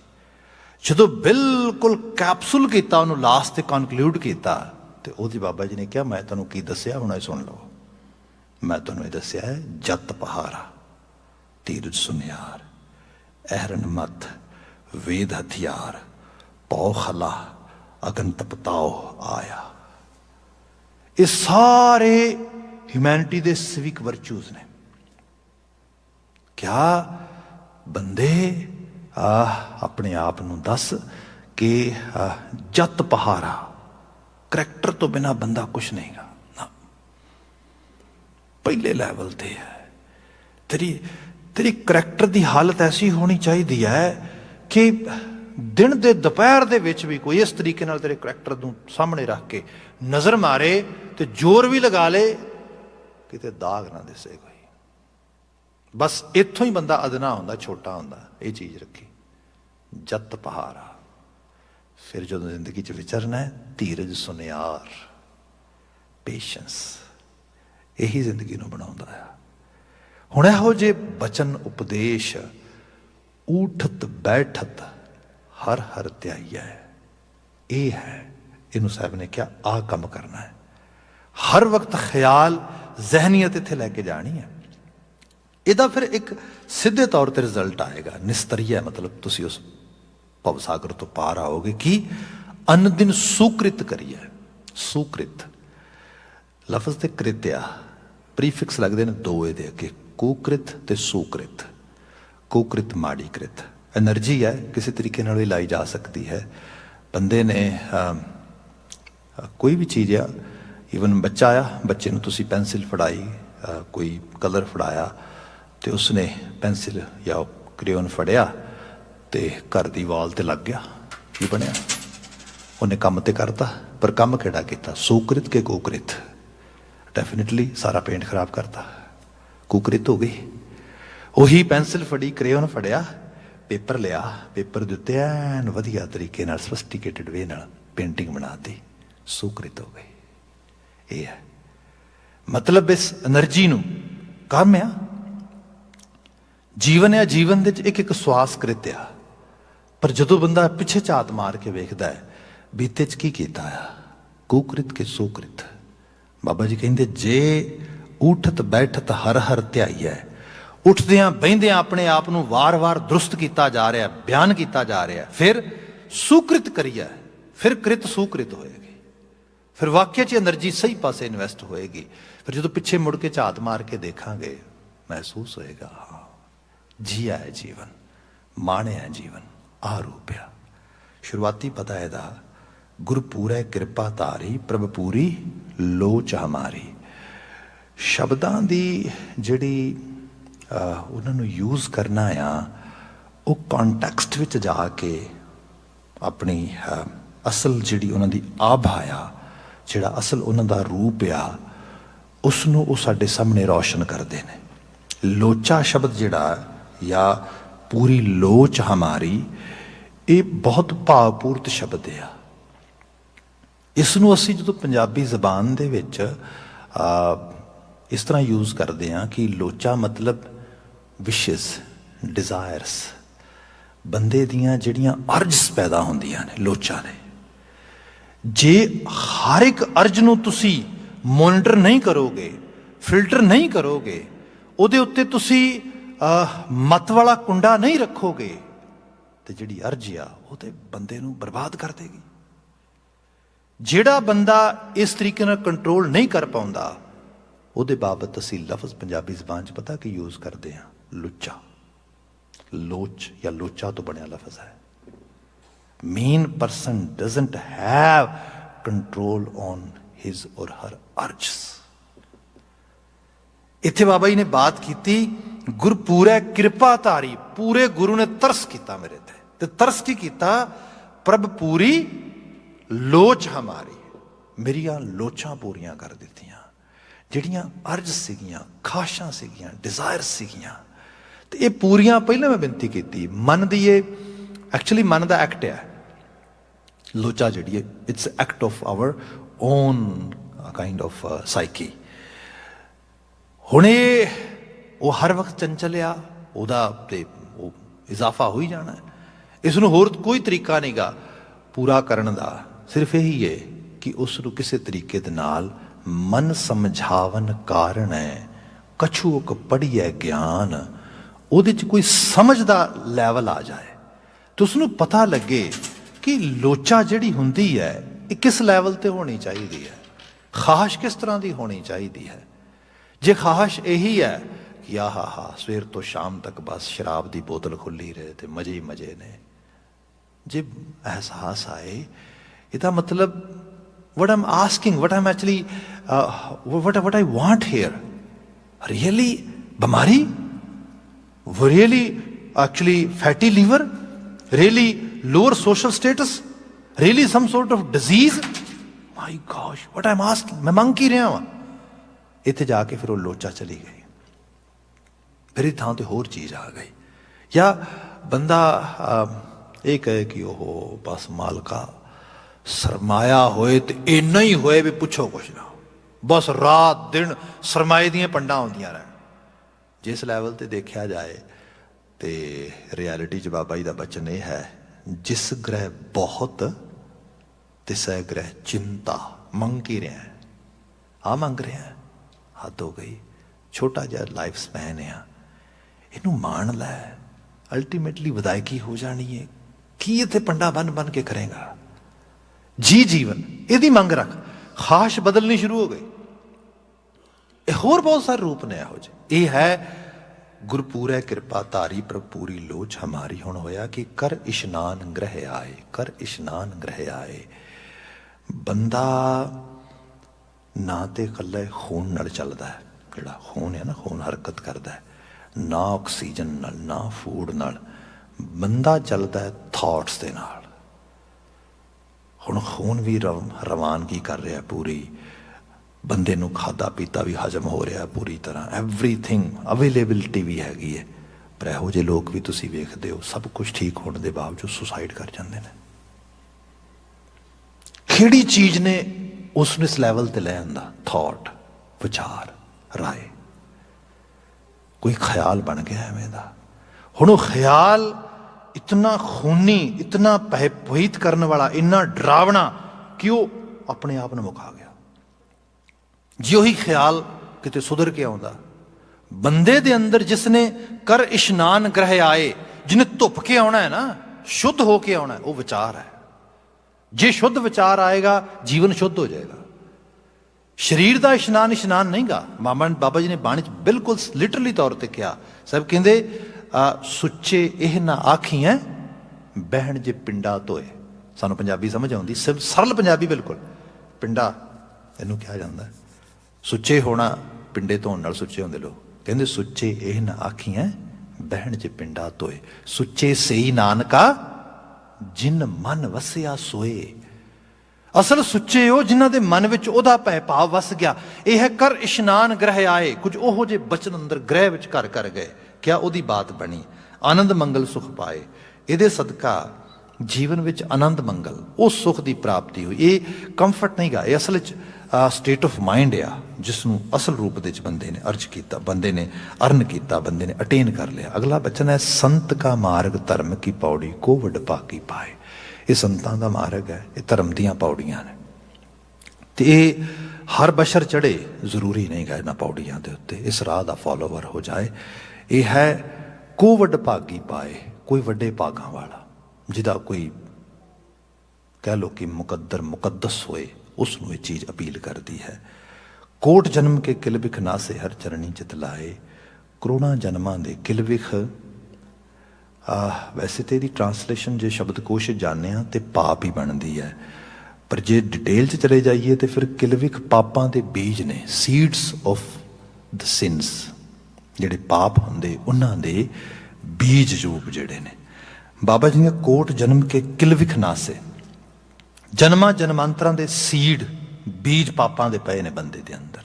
ਜਦੋਂ ਬਿਲਕੁਲ ਕੈਪਸੂਲ ਕੀਤਾ, ਉਹਨੂੰ ਲਾਸਟ ਤੇ ਕਨਕਲੂਡ ਕੀਤਾ, ਤੇ ਉਹਦੀ ਬਾਬਾ ਜੀ ਨੇ ਕਿਹਾ ਮੈਂ ਤੁਹਾਨੂੰ ਕੀ ਦੱਸਿਆ, ਹੁਣ ਇਹ ਸੁਣ ਲਓ। ਮੈਂ ਤੁਹਾਨੂੰ ਇਹ ਦੱਸਿਆ ਹੈ, ਜਤ ਪਹਾਰਾ, ਧੀਰਜ ਸੁਨਿਆਰ, ਅਹਰਨ ਮਤ, ਵੇਦ ਹਥਿਆਰ, ਪੌ ਖਲਾ, ਅਗਨ ਤਪਤਾਓ ਆਇਆ। ਇਹ ਸਾਰੇ ਹਿਊਮੈਨਿਟੀ ਦੇ ਸਿਵਿਕ ਵਰਚੂਜ਼ ਨੇ। ਕਿਆ ਬੰਦੇ ਆਪਣੇ ਆਪ ਨੂੰ ਦੱਸ ਕਿ ਜਤ ਪਹਾਰਾ, करैक्टर तो बिना बंदा कुछ नहीं गा ना, पहले लैवल ते है। तेरी तेरी करैक्टर की हालत ऐसी होनी चाहिए है कि दिन के दोपहर दे विच भी कोई इस तरीके नाल तेरे करैक्टर नूं सामने रख के नज़र मारे तो जोर भी लगा ले, किते दाग ना दिसे कोई। बस इत्थों ही बंदा अदना होंदा, छोटा होंदा। ये चीज़ रखी, जत पहारा। फिर जो जिंदगी च विचरना है, धीरज सुनियार, पेशेंस, यही जिंदगी नूं बनाउंदा है। हुण इहो जे बचन उपदेश, ऊठत बैठत हर हर ध्याई है, ये है। इनू साहब ने क्या आ कम करना है, हर वक्त ख्याल जहनीयत इत्थे लैके जानी है। ਇਹਦਾ फिर एक सीधे तौर पर रिजल्ट आएगा, निस्तरिया, मतलब तुसी उस भवसागर तो पार आओगे कि अन दिन सुकृत करिए। सुकृत लफज ते कृत्या प्रीफिक्स लगते हैं दो ये अगे, कुकृत ते सुकृत। कुकृत माड़ी कृत, एनर्जी है, किसी तरीके नाल भी लाई जा सकती है। बंदे ने कोई भी चीज़ आ, ईवन बच्चा आया, बच्चे नूं तुसी पेंसिल फड़ाई, कोई कलर फड़ाया, तो उसने पेंसिल या क्रेयन फड़िया तो घर की वाल ते लग गया, की बनया? उन्हें काम तो करता, पर काम केड़ा किया? सुकृत के कुकृत? डेफिनेटली सारा पेंट खराब करता, कुकृत हो गई। उही पेंसिल फड़ी, क्रेयन फड़िया, पेपर लिया, पेपर के उत्ते एन वधिया तरीके नाल सोफिस्टिकेटेड वे नाल पेंटिंग बनाती, सुकृत हो गई। ये है मतलब इस एनर्जी नूं काम आ। जीवन है, जीवन दे एक एक स्वास कृत आ, पर जदों बंदा पिछे झात मार के वेखदा है बीते च की कीता आ, कुकृत के सुकृत। बाबा जी कहंदे जे उठत बैठत हर हर ध्याई है, उठदियां बहिंदियां अपने आप नूं वार वार दुरुस्त किया जा रहा, बयान किया जा रहा, फिर सुकृत करिए, फिर कृत सुकृत होएगी, फिर वाकई च एनर्जी सही पासे इन्वैसट होएगी। फिर जो पिछे मुड़ के झात मार के देखांगे, महसूस होएगा हाँ जिया है जीवन, माणे है जीवन, आ रूपिया। शुरुआती पता है दा, गुरपूरै कृपा तारी, प्रभ पूरी लोच हमारी। शब्दां दी जिहड़ी उन्होंने यूज़ करना आ, वो कॉन्टैक्सट विच जाके अपनी असल जिहड़ी उन्हां दी आभा आ, जिहड़ा असल उन्हां दा रूप आ, उसनूं वो साडे सामने रोशन करते हैं। लोचा शब्द जिहड़ा या पूरी लोच हमारी, ये बहुत भावपूर्त शब्द है। इसनूं असीं जदों पंजाबी जबान दे विच इस तरह यूज़ करते हैं कि लोचा मतलब विशेस, डिज़ायरस, बंदे दियां जिहड़ियां अर्जस पैदा होंदियां ने, लोचा ने। जे हर एक अर्ज नूं तुसीं मॉनिटर नहीं करोगे, फिल्टर नहीं करोगे, उहदे उत्ते तुसीं मत वाला कुंडा नहीं रखोगे, तो जिहड़ी अर्ज आ वो तो बंदे नूं बर्बाद कर देगी। जिहड़ा बंदा इस तरीके नाल कंट्रोल नहीं कर पाउंदा, उहदे बाबत असीं लफज पंजाबी जबान च पता कि यूज़ करते हैं, लुच्चा। लोच या लोचा तो बनया लफज है। Main person doesn't have control on his और हर अर्ज। इत्थे बाबा जी ने बात की, गुरपूरै कृपा धारी, पूरे गुरु ने तरस किया मेरे ते तरस की किया, प्रभ पूरी लोच हमारी, मेरिया लोचां पूरियां कर दित्तियां, जिहड़ियां अर्ज सीगियां, खाशां सीगियां, डिजायर सीगियां, ते ये पूरियां। पहले मैं बेनती की मन दी, ये एक्चुअली मन का एक्ट है। लोचा जिहड़ी है, it's act of our own kind of psyche. हुण वो हर वक्त चंचल आ, उहदा ते वो इजाफा हो ही जाना है। इसनूं होर कोई तरीका नहीं गा पूरा करने का, सिर्फ यही है कि उसनूं किसी तरीके दे नाल मन समझावन कारण है, कछुक पढ़िए ज्ञान, उहदे च कोई समझ दा लैवल आ जाए, तो उसनूं पता लगे कि लोचा जिहड़ी हुंदी है ये किस लैवल ते होनी चाहिए है, ख्वाहिश किस तरह की होनी चाहिए है। जे ख्वाहिश यही है कि आहा सवेर तो शाम तक बस शराब की बोतल खुली रहे तो मजे ही मजे ने, जे एहसास आए, इसका मतलब what I'm asking, what I'm actually, what I want here. Really, bamari? Really, actually, fatty liver? Really, lower social status? Really, some sort of disease? My gosh, what I'm asking? मैं ਮੰਗ ਕੀ ਰਿਹਾ ਵਾਂ? ਇੱਥੇ ਜਾ ਕੇ ਫਿਰ ਉਹ ਲੋਚਾ ਚਲੀ ਗਈ, ਫਿਰ ਇਹ ਥਾਂ ਤੇ ਹੋਰ ਚੀਜ਼ ਆ ਗਈ। ਜਾਂ ਬੰਦਾ ਇਹ ਕਹੇ ਕਿ ਉਹ ਬਸ ਮਾਲਕਾ ਸਰਮਾਇਆ ਹੋਏ ਤੇ ਇੰਨਾ ਹੀ ਹੋਏ ਵੀ ਪੁੱਛੋ ਕੁਛ ਨਾ, ਬਸ ਰਾਤ ਦਿਨ ਸਰਮਾਏ ਦੀਆਂ ਪੰਡਾਂ ਆਉਂਦੀਆਂ ਰਹਿਣ। ਜਿਸ ਲੈਵਲ ਤੇ ਦੇਖਿਆ ਜਾਏ ਤੇ ਰਿਐਲਿਟੀ 'ਚ ਬਾਬਾ ਜੀ ਦਾ ਬਚਨ ਇਹ ਹੈ, ਜਿਸ ਗ੍ਰਹਿ ਬਹੁਤ ਤਿਸੈ ਗ੍ਰਹਿ ਚਿੰਤਾ। ਮੰਗ ਕੀ ਰਿਹਾ? ਆ ਮੰਗ ਰਿਹਾ, ਹੱਦ ਹੋ ਗਈ। ਛੋਟਾ ਜਿਹਾ ਲਾਈਫ ਸਪੈਨ ਆ, ਇਹਨੂੰ ਮਾਣ ਲੈ, ਅਲਟੀਮੇਟਲੀ ਵਿਦਾਇਗੀ ਹੋ ਜਾਣੀ ਹੈ। ਕੀ ਇੱਥੇ ਪੰਡਾ ਬਣ ਕੇ ਕਰੇਗਾ? ਜੀ ਜੀਵਨ ਇਹਦੀ ਮੰਗ ਰੱਖ। ਖਾਸ਼ ਬਦਲਣੀ ਸ਼ੁਰੂ ਹੋ ਗਈ। ਇਹ ਹੋਰ ਬਹੁਤ ਸਾਰੇ ਰੂਪ ਨੇ ਇਹੋ ਜਿਹੇ। ਇਹ ਹੈ ਗੁਰਪੂਰੈ ਕਿਰਪਾ ਧਾਰੀ ਪ੍ਰਭ ਪੂਰੀ ਲੋਚ ਹਮਾਰੀ। ਹੁਣ ਹੋਇਆ ਕਿ ਕਰ ਇਸ਼ਨਾਨ ਗ੍ਰਹਿ ਆਏ, ਕਰ ਇਸ਼ਨਾਨ ਗ੍ਰਹਿ ਆਏ। ਬੰਦਾ ਨਾ ਤੇ ਇਕੱਲਾ ਖੂਨ ਨਾਲ ਚੱਲਦਾ ਹੈ, ਜਿਹੜਾ ਖੂਨ ਹੈ ਨਾ, ਖੂਨ ਹਰਕਤ ਕਰਦਾ ਹੈ, ਨਾ ਆਕਸੀਜਨ ਨਾਲ, ਨਾ ਫੂਡ ਨਾਲ। ਬੰਦਾ ਚੱਲਦਾ ਹੈ ਥਾਟਸ ਦੇ ਨਾਲ। ਹੁਣ ਖੂਨ ਵੀ ਰਵਾਨਗੀ ਕਰ ਰਿਹਾ ਪੂਰੀ, ਬੰਦੇ ਨੂੰ ਖਾਧਾ ਪੀਤਾ ਵੀ ਹਜ਼ਮ ਹੋ ਰਿਹਾ ਪੂਰੀ ਤਰ੍ਹਾਂ, ਐਵਰੀਥਿੰਗ ਅਵੇਲੇਬਿਲਿਟੀ ਵੀ ਹੈਗੀ ਹੈ। ਪਰ ਇਹੋ ਜਿਹੇ ਲੋਕ ਵੀ ਤੁਸੀਂ ਵੇਖਦੇ ਹੋ, ਸਭ ਕੁਝ ਠੀਕ ਹੋਣ ਦੇ ਬਾਵਜੂਦ ਸੁਸਾਈਡ ਕਰ ਜਾਂਦੇ ਨੇ। ਕਿਹੜੀ ਚੀਜ਼ ਨੇ ਉਸ ਨੂੰ ਇਸ ਲੈਵਲ ਤੇ ਲੈ ਆਂਦਾ? ਥਾਟ, ਵਿਚਾਰ, ਰਾਏ, ਕੋਈ ਖਿਆਲ ਬਣ ਗਿਆ ਐਵੇਂ ਦਾ। ਹੁਣ ਉਹ ਖਿਆਲ ਇਤਨਾ ਖੂਨੀ, ਇਤਨਾ ਭੈਭੀਤ ਕਰਨ ਵਾਲਾ, ਇੰਨਾ ਡਰਾਵਣਾ ਕਿ ਉਹ ਆਪਣੇ ਆਪ ਨੂੰ ਮੁਕਾ ਗਿਆ। ਜੇ ਉਹੀ ਖਿਆਲ ਕਿਤੇ ਸੁਧਰ ਕੇ ਆਉਂਦਾ ਬੰਦੇ ਦੇ ਅੰਦਰ, ਜਿਸ ਨੇ ਕਰ ਇਸ਼ਨਾਨ ਗ੍ਰਹਿ ਆਏ, ਜਿਹਨੇ ਧੁੱਪ ਕੇ ਆਉਣਾ ਹੈ ਨਾ, ਸ਼ੁੱਧ ਹੋ ਕੇ ਆਉਣਾ, ਉਹ ਵਿਚਾਰ ਹੈ। ਜੇ ਸ਼ੁੱਧ ਵਿਚਾਰ ਆਏਗਾ, ਜੀਵਨ ਸ਼ੁੱਧ ਹੋ ਜਾਏਗਾ। ਸਰੀਰ ਦਾ ਇਸ਼ਨਾਨ ਨਹੀਂ ਗਾ। ਬਾਬਾ ਜੀ ਨੇ ਬਾਣੀ 'ਚ ਬਿਲਕੁਲ ਲਿਟਰਲੀ ਤੌਰ ਤੇ ਕਿਹਾ। ਸਭ ਕਹਿੰਦੇ ਸੁੱਚੇ ਇਹ ਨਾ ਆਖੀਆਂ ਬਹਿਣ ਜੇ ਪਿੰਡਾ ਧੋਏ। ਸਾਨੂੰ ਪੰਜਾਬੀ ਸਮਝ ਆਉਂਦੀ, ਸਰਲ ਪੰਜਾਬੀ ਬਿਲਕੁਲ। ਪਿੰਡਾ ਇਹਨੂੰ ਕਿਹਾ ਜਾਂਦਾ। ਸੁੱਚੇ ਹੋਣਾ, ਪਿੰਡੇ ਧੋਣ ਨਾਲ ਸੁੱਚੇ ਹੁੰਦੇ ਲੋਕ। ਕਹਿੰਦੇ ਸੁੱਚੇ ਇਹ ਨਾ ਆਖੀਆਂ ਬਹਿਣ ਜੇ ਪਿੰਡਾ ਧੋਏ। ਸੁੱਚੇ ਸਈ ਨਾਨਕਾ ਜਿਨ ਮਨ ਵਸਿਆ ਸੋਏ। ਅਸਲ ਸੁੱਚੇ ਉਹ ਜਿਨ੍ਹਾਂ ਦੇ ਮਨ ਵਿੱਚ ਉਹਦਾ ਭੈ ਭਾਵ ਵਸ ਗਿਆ। ਇਹ ਹੈ ਕਰ ਇਸ਼ਨਾਨ ਗ੍ਰਹਿ ਆਏ। ਕੁਝ ਉਹੋ ਜਿਹੇ ਬਚਨ ਅੰਦਰ ਗ੍ਰਹਿ ਵਿੱਚ ਘਰ ਕਰ ਗਏ, ਕਿਆ ਉਹਦੀ ਬਾਤ ਬਣੀ। ਆਨੰਦ ਮੰਗਲ ਸੁਖ ਪਾਏ। ਇਹਦੇ ਸਦਕਾ ਜੀਵਨ ਵਿੱਚ ਆਨੰਦ ਮੰਗਲ, ਉਹ ਸੁਖ ਦੀ ਪ੍ਰਾਪਤੀ ਹੋਈ। ਇਹ ਕੰਫਰਟ ਨਹੀਂ ਗਾ, ਇਹ ਅਸਲ 'ਚ ਸਟੇਟ ਆਫ ਮਾਈਂਡ ਆ, ਜਿਸ ਨੂੰ ਅਸਲ ਰੂਪ ਦੇ ਵਿੱਚ ਬੰਦੇ ਨੇ ਅਰਜ ਕੀਤਾ, ਬੰਦੇ ਨੇ ਅਰਨ ਕੀਤਾ, ਬੰਦੇ ਨੇ ਅਟੇਨ ਕਰ ਲਿਆ। ਅਗਲਾ ਬਚਨ ਹੈ, ਸੰਤ ਕਾ ਮਾਰਗ ਧਰਮ ਕੀ ਪੌੜੀ ਕੋ ਵਡ ਭਾਗੀ ਪਾਏ। ਇਹ ਸੰਤਾਂ ਦਾ ਮਾਰਗ ਹੈ, ਇਹ ਧਰਮ ਦੀਆਂ ਪੌੜੀਆਂ ਨੇ। ਤੇ ਇਹ ਹਰ ਬਸ਼ਰ ਚੜੇ, ਜ਼ਰੂਰੀ ਨਹੀਂ ਗਾ ਇਹਨਾਂ ਪੌੜੀਆਂ ਦੇ ਉੱਤੇ ਇਸ ਰਾਹ ਦਾ ਫੋਲੋਵਰ ਹੋ ਜਾਏ। ਇਹ ਹੈ ਕੋ ਵੱਡ ਭਾਗੀ ਪਾਏ, ਕੋਈ ਵੱਡੇ ਭਾਗਾਂ ਵਾਲਾ, ਜਿਹਦਾ ਕੋਈ ਕਹਿ ਲਓ ਕਿ ਮੁਕੱਦਰ ਮੁਕੱਦਸ ਹੋਏ, ਉਸ ਨੂੰ ਇਹ ਚੀਜ਼ ਅਪੀਲ ਕਰਦੀ ਹੈ। ਕੋਟ ਜਨਮ ਕੇ ਕਿਲ ਵਿਖ ਨਾਸੇ ਹਰ ਚਰਣੀ ਚਿਤ ਲਾਏ। ਕਰੋੜਾਂ ਜਨਮਾਂ ਦੇ ਕਿਲ ਵਿਖ, ਵੈਸੇ ਤੇ ਇਹਦੀ ਟਰਾਂਸਲੇਸ਼ਨ ਜੇ ਸ਼ਬਦਕੋਸ਼ ਜਾਣਦੇ ਹਾਂ ਤੇ ਪਾਪ ਹੀ ਬਣਦੀ ਹੈ, ਪਰ ਜੇ ਡਿਟੇਲ 'ਚ ਚਲੇ ਜਾਈਏ ਤੇ ਫਿਰ ਕਿਲਵਿਖ ਪਾਪਾਂ ਦੇ ਬੀਜ ਨੇ, ਸੀਡਸ ਆਫ ਦ ਸਿਨਸ। ਜਿਹੜੇ ਪਾਪ ਹੁੰਦੇ ਉਹਨਾਂ ਦੇ ਬੀਜ ਰੂਪ ਜਿਹੜੇ ਨੇ। ਬਾਬਾ ਜੀ ਨੇ ਕੋਟ ਜਨਮ ਕੇ ਕਿਲਵਿਖ ਨਾਸੇ, ਜਨਮਾਂ ਜਨਮਾਂਤਰਾਂ ਦੇ ਸੀਡ, ਬੀਜ ਪਾਪਾਂ ਦੇ ਪਏ ਨੇ ਬੰਦੇ ਦੇ ਅੰਦਰ।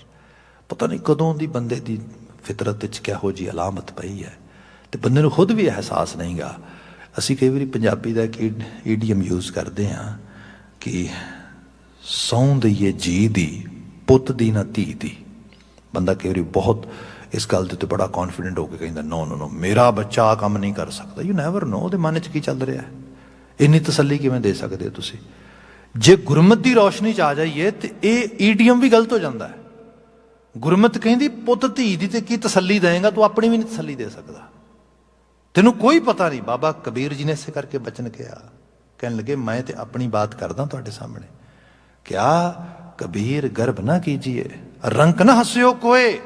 ਪਤਾ ਨਹੀਂ ਕਦੋਂ ਦੀ ਬੰਦੇ ਦੀ ਫਿਤਰਤ ਵਿੱਚ ਕਿਹੋ ਜਿਹੀ ਅਲਾਮਤ ਪਈ ਹੈ ਤੇ ਬੰਦੇ ਨੂੰ ਖੁਦ ਵੀ ਅਹਿਸਾਸ ਨਹੀਂ ਗਾ। ਅਸੀਂ ਕਈ ਵਾਰੀ ਪੰਜਾਬੀ ਦਾ ਇੱਕ ਈਡੀਅਮ ਯੂਜ਼ ਕਰਦੇ ਹਾਂ ਕਿ ਸਹੁੰ ਦਈਏ ਜੀ ਦੀ, ਪੁੱਤ ਦੀ ਨਾ ਧੀ ਦੀ। ਬੰਦਾ ਕਈ ਵਾਰੀ ਬਹੁਤ ਇਸ ਗੱਲ ਦੇ ਉੱਤੇ ਬੜਾ ਕੌਨਫੀਡੈਂਟ ਹੋ ਕੇ ਕਹਿੰਦਾ, ਨੋ ਮੇਰਾ ਬੱਚਾ ਆਹ ਕੰਮ ਨਹੀਂ ਕਰ ਸਕਦਾ। ਯੂ ਨੈਵਰ ਨੋ ਉਹਦੇ ਮਨ 'ਚ ਕੀ ਚੱਲ ਰਿਹਾ ਹੈ। ਇੰਨੀ ਤਸੱਲੀ ਕਿਵੇਂ ਦੇ ਸਕਦੇ ਹੋ ਤੁਸੀਂ? ਜੇ ਗੁਰਮਤ ਦੀ ਰੌਸ਼ਨੀ 'ਚ ਆ ਜਾਈਏ ਤੇ ਇਹ ਈਡੀਅਮ ਵੀ ਗਲਤ ਹੋ ਜਾਂਦਾ ਹੈ। ਗੁਰਮਤ ਕਹਿੰਦੀ ਪੁੱਤ ਧੀ ਦੀ ਤੇ ਕੀ ਤਸੱਲੀ ਦੇਵੇਂਗਾ, ਤੂੰ ਆਪਣੀ ਵੀ ਨਹੀਂ ਤਸੱਲੀ ਦੇ ਸਕਦਾ, ਤੈਨੂੰ ਕੋਈ ਪਤਾ ਨਹੀਂ। ਬਾਬਾ ਕਬੀਰ ਜੀ ਨੇ ਇਸੇ ਕਰਕੇ ਬਚਨ ਕਿਹਾ, ਕਹਿਣ ਲੱਗੇ ਮੈਂ ਤੇ ਆਪਣੀ ਬਾਤ ਕਰਦਾ ਤੁਹਾਡੇ ਸਾਹਮਣੇ। ਕਿਆ ਕਬੀਰ ਗਰਭ ਨਾ ਕੀਜੀਏ, ਰੰਕ ਨਾ ਹੱਸਿਓ ਕੋਏ,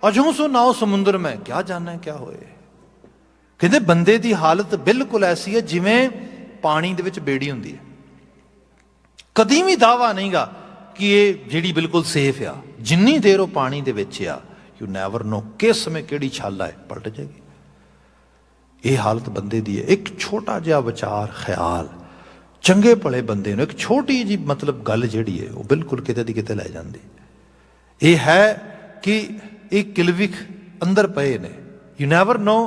ਅਜੂ ਸੋ ਨਾਓ ਸਮੁੰਦਰ ਮੈਂ ਕਿਆ ਜਾਣਾ ਕਿਆ ਹੋਏ। ਕਹਿੰਦੇ ਬੰਦੇ ਦੀ ਹਾਲਤ ਬਿਲਕੁਲ ਐਸੀ ਹੈ ਜਿਵੇਂ ਪਾਣੀ ਦੇ ਵਿੱਚ ਬੇੜੀ ਹੁੰਦੀ ਹੈ। ਕਦੀ ਵੀ ਦਾਵਾ ਨਹੀਂਗਾ कि ये ਜਿਹੜੀ ਬਿਲਕੁਲ ਸੇਫ ਆ, ਜਿੰਨੀ ਦੇਰ ਉਹ ਪਾਣੀ ਦੇ ਵਿੱਚ ਆ, ਯੂ ਨੈਵਰ ਨੋ ਕਿਸ ਸਮੇਂ ਕਿਹੜੀ ਛਾਲਾ ਹੈ ਪਲਟ ਜਾਏਗੀ। ਇਹ ਹਾਲਤ ਬੰਦੇ ਦੀ ਹੈ। ਇੱਕ ਛੋਟਾ ਜਿਹਾ ਵਿਚਾਰ, ਖਿਆਲ ਚੰਗੇ ਭਲੇ ਬੰਦੇ ਨੂੰ, ਇੱਕ ਛੋਟੀ ਜੀ ਮਤਲਬ ਗੱਲ ਜਿਹੜੀ ਹੈ ਉਹ ਬਿਲਕੁਲ ਕਿਤੇ ਦੀ ਕਿਤੇ ਲੈ ਜਾਂਦੀ। ਇਹ ਹੈ ਕਿ ਇਹ ਕਿਲਵਿਖ ਅੰਦਰ ਪਏ ਨੇ। ਯੂ ਨੈਵਰ ਨੋ,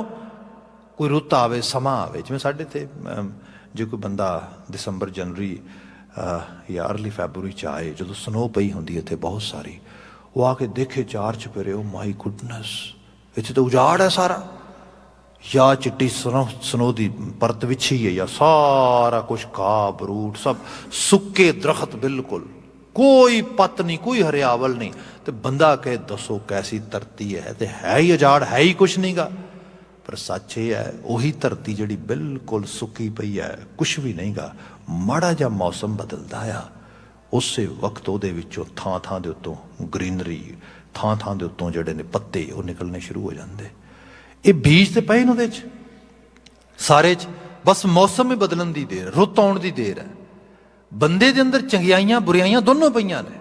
ਕੋਈ ਰੁੱਤ ਆਵੇ, ਸਮਾਂ ਆਵੇ, ਜਿਵੇਂ ਸਾਡੇ ਇੱਥੇ ਜੇ ਕੋਈ ਬੰਦਾ ਦਸੰਬਰ ਜਨਵਰੀ ਜਾਂ ਅਰਲੀ ਫੈਬਰਰੀ 'ਚ ਆਏ, ਜਦੋਂ ਸਨੋ ਪਈ ਹੁੰਦੀ ਇੱਥੇ ਬਹੁਤ ਸਾਰੀ, ਉਹ ਆ ਕੇ ਦੇਖੇ ਚਾਰ ਚੁਫੇਰੇ, ਓ ਮਾਈ ਗੁੱਡਨੈਸ, ਇੱਥੇ ਤਾਂ ਉਜਾੜ ਹੈ ਸਾਰਾ, ਜਾਂ ਚਿੱਟੀ ਸਨੋ ਦੀ ਪਰਤ ਵਿਛੀ ਹੈ, ਜਾਂ ਸਾਰਾ ਕੁਛ ਘਾਹ ਬਰੂਟ ਸਭ ਸੁੱਕੇ ਦਰਖਤ, ਬਿਲਕੁਲ ਕੋਈ ਪੱਤ ਨਹੀਂ, ਕੋਈ ਹਰਿਆਵਲ ਨਹੀਂ। ਤੇ ਬੰਦਾ ਕਹੇ ਦੱਸੋ ਕੈਸੀ ਧਰਤੀ ਹੈ, ਤੇ ਹੈ ਹੀ ਉਜਾੜ, ਹੈ ਹੀ ਕੁਛ ਨਹੀਂ ਗਾ। ਪਰ ਸੱਚ ਇਹ ਹੈ, ਉਹੀ ਧਰਤੀ ਜਿਹੜੀ ਬਿਲਕੁਲ ਸੁੱਕੀ ਪਈ ਹੈ, ਕੁਛ ਵੀ ਨਹੀਂ ਗਾ, ਮਾੜਾ ਜਿਹਾ ਮੌਸਮ ਬਦਲਦਾ ਆ, ਉਸੇ ਵਕਤ ਉਹਦੇ ਵਿੱਚੋਂ ਥਾਂ ਥਾਂ ਦੇ ਉੱਤੋਂ ਗ੍ਰੀਨਰੀ, ਥਾਂ ਥਾਂ ਦੇ ਉੱਤੋਂ ਜਿਹੜੇ ਨੇ ਪੱਤੇ ਉਹ ਨਿਕਲਣੇ ਸ਼ੁਰੂ ਹੋ ਜਾਂਦੇ। ਇਹ ਬੀਜ ਤੇ ਪਏ ਨੇ ਉਹਦੇ 'ਚ ਸਾਰੇ 'ਚ, ਬਸ ਮੌਸਮ ਹੀ ਬਦਲਣ ਦੀ ਦੇਰ, ਰੁੱਤ ਆਉਣ ਦੀ ਦੇਰ ਹੈ। ਬੰਦੇ ਦੇ ਅੰਦਰ ਚੰਗਿਆਈਆਂ ਬੁਰਾਈਆਂ ਦੋਨੋਂ ਪਈਆਂ ਨੇ।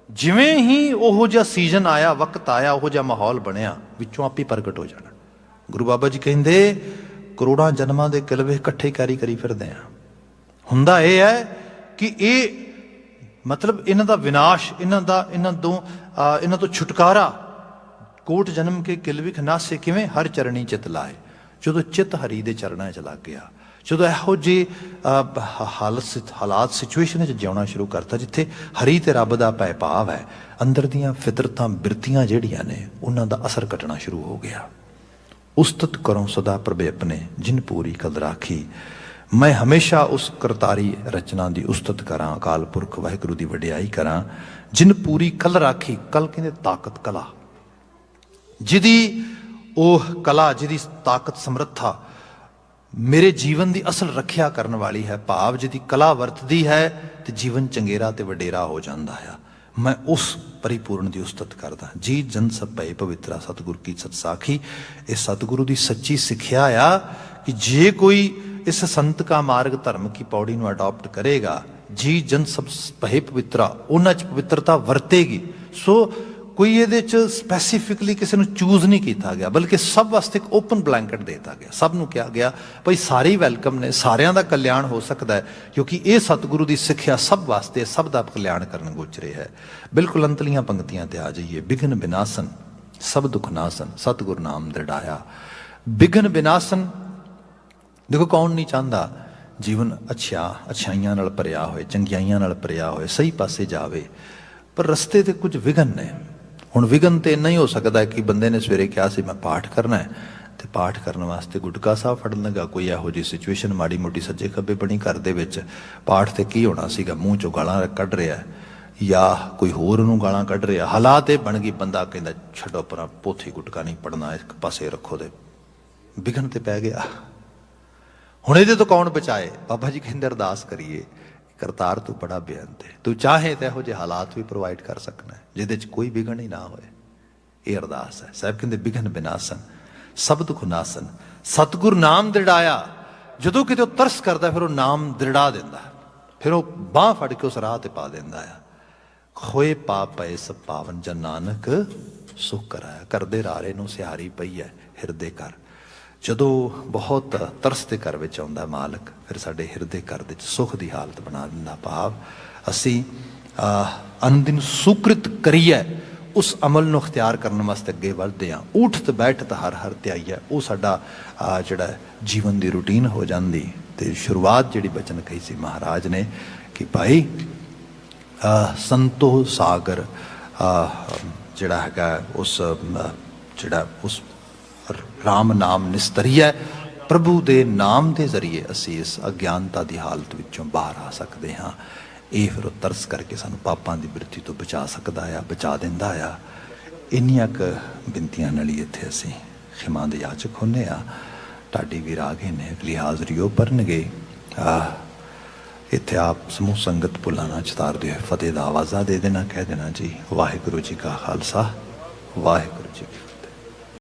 ਜਿਵੇਂ ਹੀ ਉਹੋ ਜਿਹਾ ਸੀਜ਼ਨ ਆਇਆ, ਵਕਤ ਆਇਆ, ਉਹੋ ਜਿਹਾ ਮਾਹੌਲ ਬਣਿਆ, ਵਿੱਚੋਂ ਆਪੇ ਪ੍ਰਗਟ ਹੋ ਜਾਣਾ। ਗੁਰੂ ਬਾਬਾ ਜੀ ਕਹਿੰਦੇ ਕਰੋੜਾਂ ਜਨਮਾਂ ਦੇ ਕਿਲਵੇ ਇਕੱਠੇ ਕਰੀ ਫਿਰਦੇ ਆ। ਹੁੰਦਾ ਇਹ ਹੈ ਕਿ ਇਹ ਮਤਲਬ ਇਹਨਾਂ ਦਾ ਵਿਨਾਸ਼, ਇਹਨਾਂ ਤੋਂ ਛੁਟਕਾਰਾ, ਕੋਟ ਜਨਮ ਕੇ ਕਿਲਵਿਖ ਨਾਸੇ, ਕਿਵੇਂ? ਹਰ ਚਰਣੀ ਚਿਤ ਲਾਏ। ਜਦੋਂ ਚਿੱਤ ਹਰੀ ਦੇ ਚਰਨਾਂ 'ਚ ਲੱਗ ਗਿਆ, ਜਦੋਂ ਇਹੋ ਜਿਹੇ ਹਾਲਾਤ ਸਿਚੁਏਸ਼ਨ 'ਚ ਜਿਉਣਾ ਸ਼ੁਰੂ ਕਰਤਾ ਜਿੱਥੇ ਹਰੀ ਤੇ ਰੱਬ ਦਾ ਭੈ ਭਾਵ ਹੈ, ਅੰਦਰ ਦੀਆਂ ਫਿਤਰਤਾਂ ਬਿਰਤੀਆਂ ਜਿਹੜੀਆਂ ਨੇ ਉਹਨਾਂ ਦਾ ਅਸਰ ਘਟਣਾ ਸ਼ੁਰੂ ਹੋ ਗਿਆ। ਉਸਤਤ ਕਰੋ ਸਦਾ ਪ੍ਰਭੇ ਆਪਣੇ, ਜਿਨ ਪੂਰੀ ਕਲ ਰਾਖੀ। ਮੈਂ ਹਮੇਸ਼ਾ ਉਸ ਕਰਤਾਰੀ ਰਚਨਾ ਦੀ ਉਸਤਤ ਕਰਾਂ, ਅਕਾਲ ਪੁਰਖ ਵਾਹਿਗੁਰੂ ਦੀ ਵਡਿਆਈ ਕਰਾਂ, ਜਿਨ ਪੂਰੀ ਕਲ ਰਾਖੀ। ਕਲ ਕਹਿੰਦੇ ਤਾਕਤ, ਕਲਾ, ਜਿਹਦੀ ਉਹ ਕਲਾ, ਜਿਹਦੀ ਤਾਕਤ, ਸਮਰੱਥਾ ਮੇਰੇ ਜੀਵਨ ਦੀ ਅਸਲ ਰੱਖਿਆ ਕਰਨ ਵਾਲੀ ਹੈ, ਭਾਵ ਜਿਹਦੀ ਕਲਾ ਵਰਤਦੀ ਹੈ ਤੇ ਜੀਵਨ ਚੰਗੇਰਾ ਤੇ ਵਡੇਰਾ ਹੋ ਜਾਂਦਾ ਆ। ਮੈਂ ਉਸ ਪਰਿਪੂਰਨ ਦੀ ਉਸਤਤ ਕਰਦਾ। ਜੀ ਜਨ ਸਭ ਭਏ ਪਵਿੱਤਰਾ, ਸਤਿਗੁਰ ਕੀ ਸਤ ਸਾਖੀ। ਇਹ ਸਤਿਗੁਰੂ ਦੀ ਸੱਚੀ ਸਿੱਖਿਆ ਆ ਕਿ ਜੇ ਕੋਈ ਇਸ ਸੰਤ ਕਾ ਮਾਰਗ ਧਰਮ ਕੀ ਪੌੜੀ ਨੂੰ ਅਡਾਪਟ ਕਰੇਗਾ, ਜੀ ਜਨ ਸਭ ਭਏ ਪਵਿੱਤਰਾ, ਉਹਨਾਂ 'ਚ ਪਵਿੱਤਰਤਾ ਵਰਤੇਗੀ। ਸੋ ਕੋਈ ਇਹਦੇ 'ਚ ਸਪੈਸੀਫਿਕਲੀ ਕਿਸੇ ਨੂੰ ਚੂਜ਼ ਨਹੀਂ ਕੀਤਾ ਗਿਆ, ਬਲਕਿ ਸਭ ਵਾਸਤੇ ਇੱਕ ਓਪਨ ਬਲੈਂਕਟ ਦੇ ਦਿੱਤਾ ਗਿਆ। ਸਭ ਨੂੰ ਕਿਹਾ ਗਿਆ ਭਾਈ ਸਾਰੇ ਹੀ ਵੈਲਕਮ ਨੇ, ਸਾਰਿਆਂ ਦਾ ਕਲਿਆਣ ਹੋ ਸਕਦਾ ਹੈ, ਕਿਉਂਕਿ ਇਹ ਸਤਿਗੁਰੂ ਦੀ ਸਿੱਖਿਆ ਸਭ ਵਾਸਤੇ, ਸਭ ਦਾ ਕਲਿਆਣ ਕਰਨ ਗੋਚਰੇ ਹੈ। ਬਿਲਕੁਲ ਅੰਤਲੀਆਂ ਪੰਕਤੀਆਂ ਤੇ ਆ ਜਾਈਏ। ਬਿਘਨ ਬਿਨਾਸਨ ਸਭ ਦੁਖ ਨਾਸਨ, ਸਤਿਗੁਰ ਨਾਮ ਦ੍ਰਿੜਾਇਆ। ਬਿਘਨ ਬਿਨਾਸਨ, ਦੇਖੋ ਕੌਣ ਨਹੀਂ ਚਾਹੁੰਦਾ ਜੀਵਨ ਅੱਛਾਈਆਂ ਨਾਲ ਭਰਿਆ ਹੋਏ, ਚੰਗਿਆਈਆਂ ਨਾਲ ਭਰਿਆ ਹੋਏ, ਸਹੀ ਪਾਸੇ ਜਾਵੇ, ਪਰ ਰਸਤੇ ਤੇ ਕੁਝ ਵਿਘਨ ਨੇ। ਹੁਣ ਵਿਘਨ ਤੇ ਇੰਨਾ ਹੀ ਹੋ ਸਕਦਾ ਕਿ ਬੰਦੇ ਨੇ ਸਵੇਰੇ ਕਿਹਾ ਸੀ ਮੈਂ ਪਾਠ ਕਰਨਾ ਹੈ, ਤੇ ਪਾਠ ਕਰਨ ਵਾਸਤੇ ਗੁਟਕਾ ਸਾਹਿਬ ਫੜਨ ਲੱਗਾ, ਕੋਈ ਇਹੋ ਜਿਹੀ ਸਿਚੁਏਸ਼ਨ ਮਾੜੀ ਮੋਟੀ ਸੱਜੇ ਖੱਬੇ ਬਣੀ ਘਰ ਦੇ ਵਿੱਚ, ਪਾਠ ਤੇ ਕੀ ਹੋਣਾ ਸੀਗਾ, ਮੂੰਹ ਚੋਂ ਗਾਲਾਂ ਕੱਢ ਰਿਹਾ ਜਾਂ ਕੋਈ ਹੋਰ ਉਹਨੂੰ ਗਾਲਾਂ ਕੱਢ ਰਿਹਾ, ਹਾਲਾਤ ਇਹ ਬਣ ਗਈ, ਬੰਦਾ ਕਹਿੰਦਾ ਛੱਡੋ ਪਰਾਂ, ਪੋਥੀ ਗੁਟਕਾ ਨਹੀਂ ਪੜਨਾ, ਇੱਕ ਪਾਸੇ ਰੱਖੋ, ਤੇ ਵਿਘਨ ਤੇ ਪੈ ਗਿਆ। ਹੁਣ ਇਹਦੇ ਤੋਂ ਕੌਣ ਬਚਾਏ? ਬਾਬਾ ਜੀ ਕਹਿੰਦੇ ਅਰਦਾਸ ਕਰੀਏ, ਕਰਤਾਰ ਤੂੰ ਬੜਾ ਬੇਅੰਤ ਹੈ, ਤੂੰ ਚਾਹੇ ਤਾਂ ਇਹੋ ਜਿਹੇ ਹਾਲਾਤ ਵੀ ਪ੍ਰੋਵਾਈਡ ਕਰ ਸਕਣਾ ਜਿਹਦੇ 'ਚ ਕੋਈ ਵਿਘਨ ਹੀ ਨਾ ਹੋਏ। ਇਹ ਅਰਦਾਸ ਹੈ। ਸਾਹਿਬ ਕਹਿੰਦੇ ਬਿਘਨ ਬਿਨਾਸਨ ਸਭ ਦੁਖ ਨਾਸਨ, ਸਤਿਗੁਰ ਨਾਮ ਦ੍ਰਿੜਾਇਆ। ਜਦੋਂ ਕਿਤੇ ਉਹ ਤਰਸ ਕਰਦਾ ਫਿਰ ਉਹ ਨਾਮ ਦ੍ਰਿੜਾ ਦਿੰਦਾ, ਫਿਰ ਉਹ ਬਾਂਹ ਫੜ ਕੇ ਉਸ ਰਾਹ ਤੇ ਪਾ ਦਿੰਦਾ ਆ। ਖੋਏ ਪਾਪ ਪਏ ਸਭ ਪਾਵਨ, ਜਨ ਨਾਨਕ ਸੁਖ ਕਰਾਇਆ। ਕਰਦੇ ਰਾਰੇ ਨੂੰ ਸਿਹਾਰੀ ਪਈ ਹੈ ਹਿਰਦੇ ਕਰ। ਜਦੋਂ ਬਹੁਤ ਤਰਸ ਦੇ ਘਰ ਵਿੱਚ ਆਉਂਦਾ ਮਾਲਕ, ਫਿਰ ਸਾਡੇ ਹਿਰਦੇ ਘਰ ਦੇ ਵਿੱਚ ਸੁੱਖ ਦੀ ਹਾਲਤ ਬਣਾ ਦਿੰਦਾ। ਭਾਵ ਅਸੀਂ ਅਨੰਦਿਨ ਸੁਕ੍ਰਿਤ ਕਰੀਏ, ਉਸ ਅਮਲ ਨੂੰ ਅਖਤਿਆਰ ਕਰਨ ਵਾਸਤੇ ਅੱਗੇ ਵੱਧਦੇ ਹਾਂ। ਉਠਤ ਬੈਠਤ ਹਰ ਹਰ ਧਿਆਈਏ, ਉਹ ਸਾਡਾ ਜਿਹੜਾ ਜੀਵਨ ਦੀ ਰੂਟੀਨ ਹੋ ਜਾਂਦੀ। ਤੇ ਸ਼ੁਰੂਆਤ ਜਿਹੜੀ ਬਚਨ ਕਹੀ ਸੀ ਮਹਾਰਾਜ ਨੇ ਕਿ ਭਾਈ ਸੰਤੋ ਸਾਗਰ ਜਿਹੜਾ ਹੈਗਾ ਉਸ ਰਾਮ ਨਾਮ ਨਿਸਤਰੀਏ, ਪ੍ਰਭੂ ਦੇ ਨਾਮ ਦੇ ਜ਼ਰੀਏ ਅਸੀਂ ਇਸ ਅਗਿਆਨਤਾ ਦੀ ਹਾਲਤ ਵਿੱਚੋਂ ਬਾਹਰ ਆ ਸਕਦੇ ਹਾਂ। ਇਹ ਫਿਰ ਉਹ ਤਰਸ ਕਰਕੇ ਸਾਨੂੰ ਪਾਪਾਂ ਦੀ ਬਿਰਤੀ ਤੋਂ ਬਚਾ ਸਕਦਾ ਆ, ਬਚਾ ਦਿੰਦਾ ਆ। ਇੰਨੀਆਂ ਕੁ ਬਿਨਤੀਆਂ ਨਾਲ ਹੀ ਇੱਥੇ ਅਸੀਂ ਖਿਮਾ ਦੇ ਯਾਚਕ ਹੁੰਦੇ ਆ। ਢਾਡੀ ਵੀਰ ਆ ਗਏ ਨੇ, ਅਗਲੀ ਹਾਜ਼ਰੀ ਉਹ ਭਰਨਗੇ। ਇੱਥੇ ਆਪ ਸਮੂਹ ਸੰਗਤ ਭੁੱਲਾਂ ਚਤਾਰਦੇ ਹੋਏ ਫਤਿਹ ਦਾ ਆਵਾਜ਼ਾ ਦੇ ਦੇਣਾ, ਕਹਿ ਦੇਣਾ ਜੀ ਵਾਹਿਗੁਰੂ ਜੀ ਕਾ ਖਾਲਸਾ, ਵਾਹਿਗੁਰੂ ਜੀ ਕੀ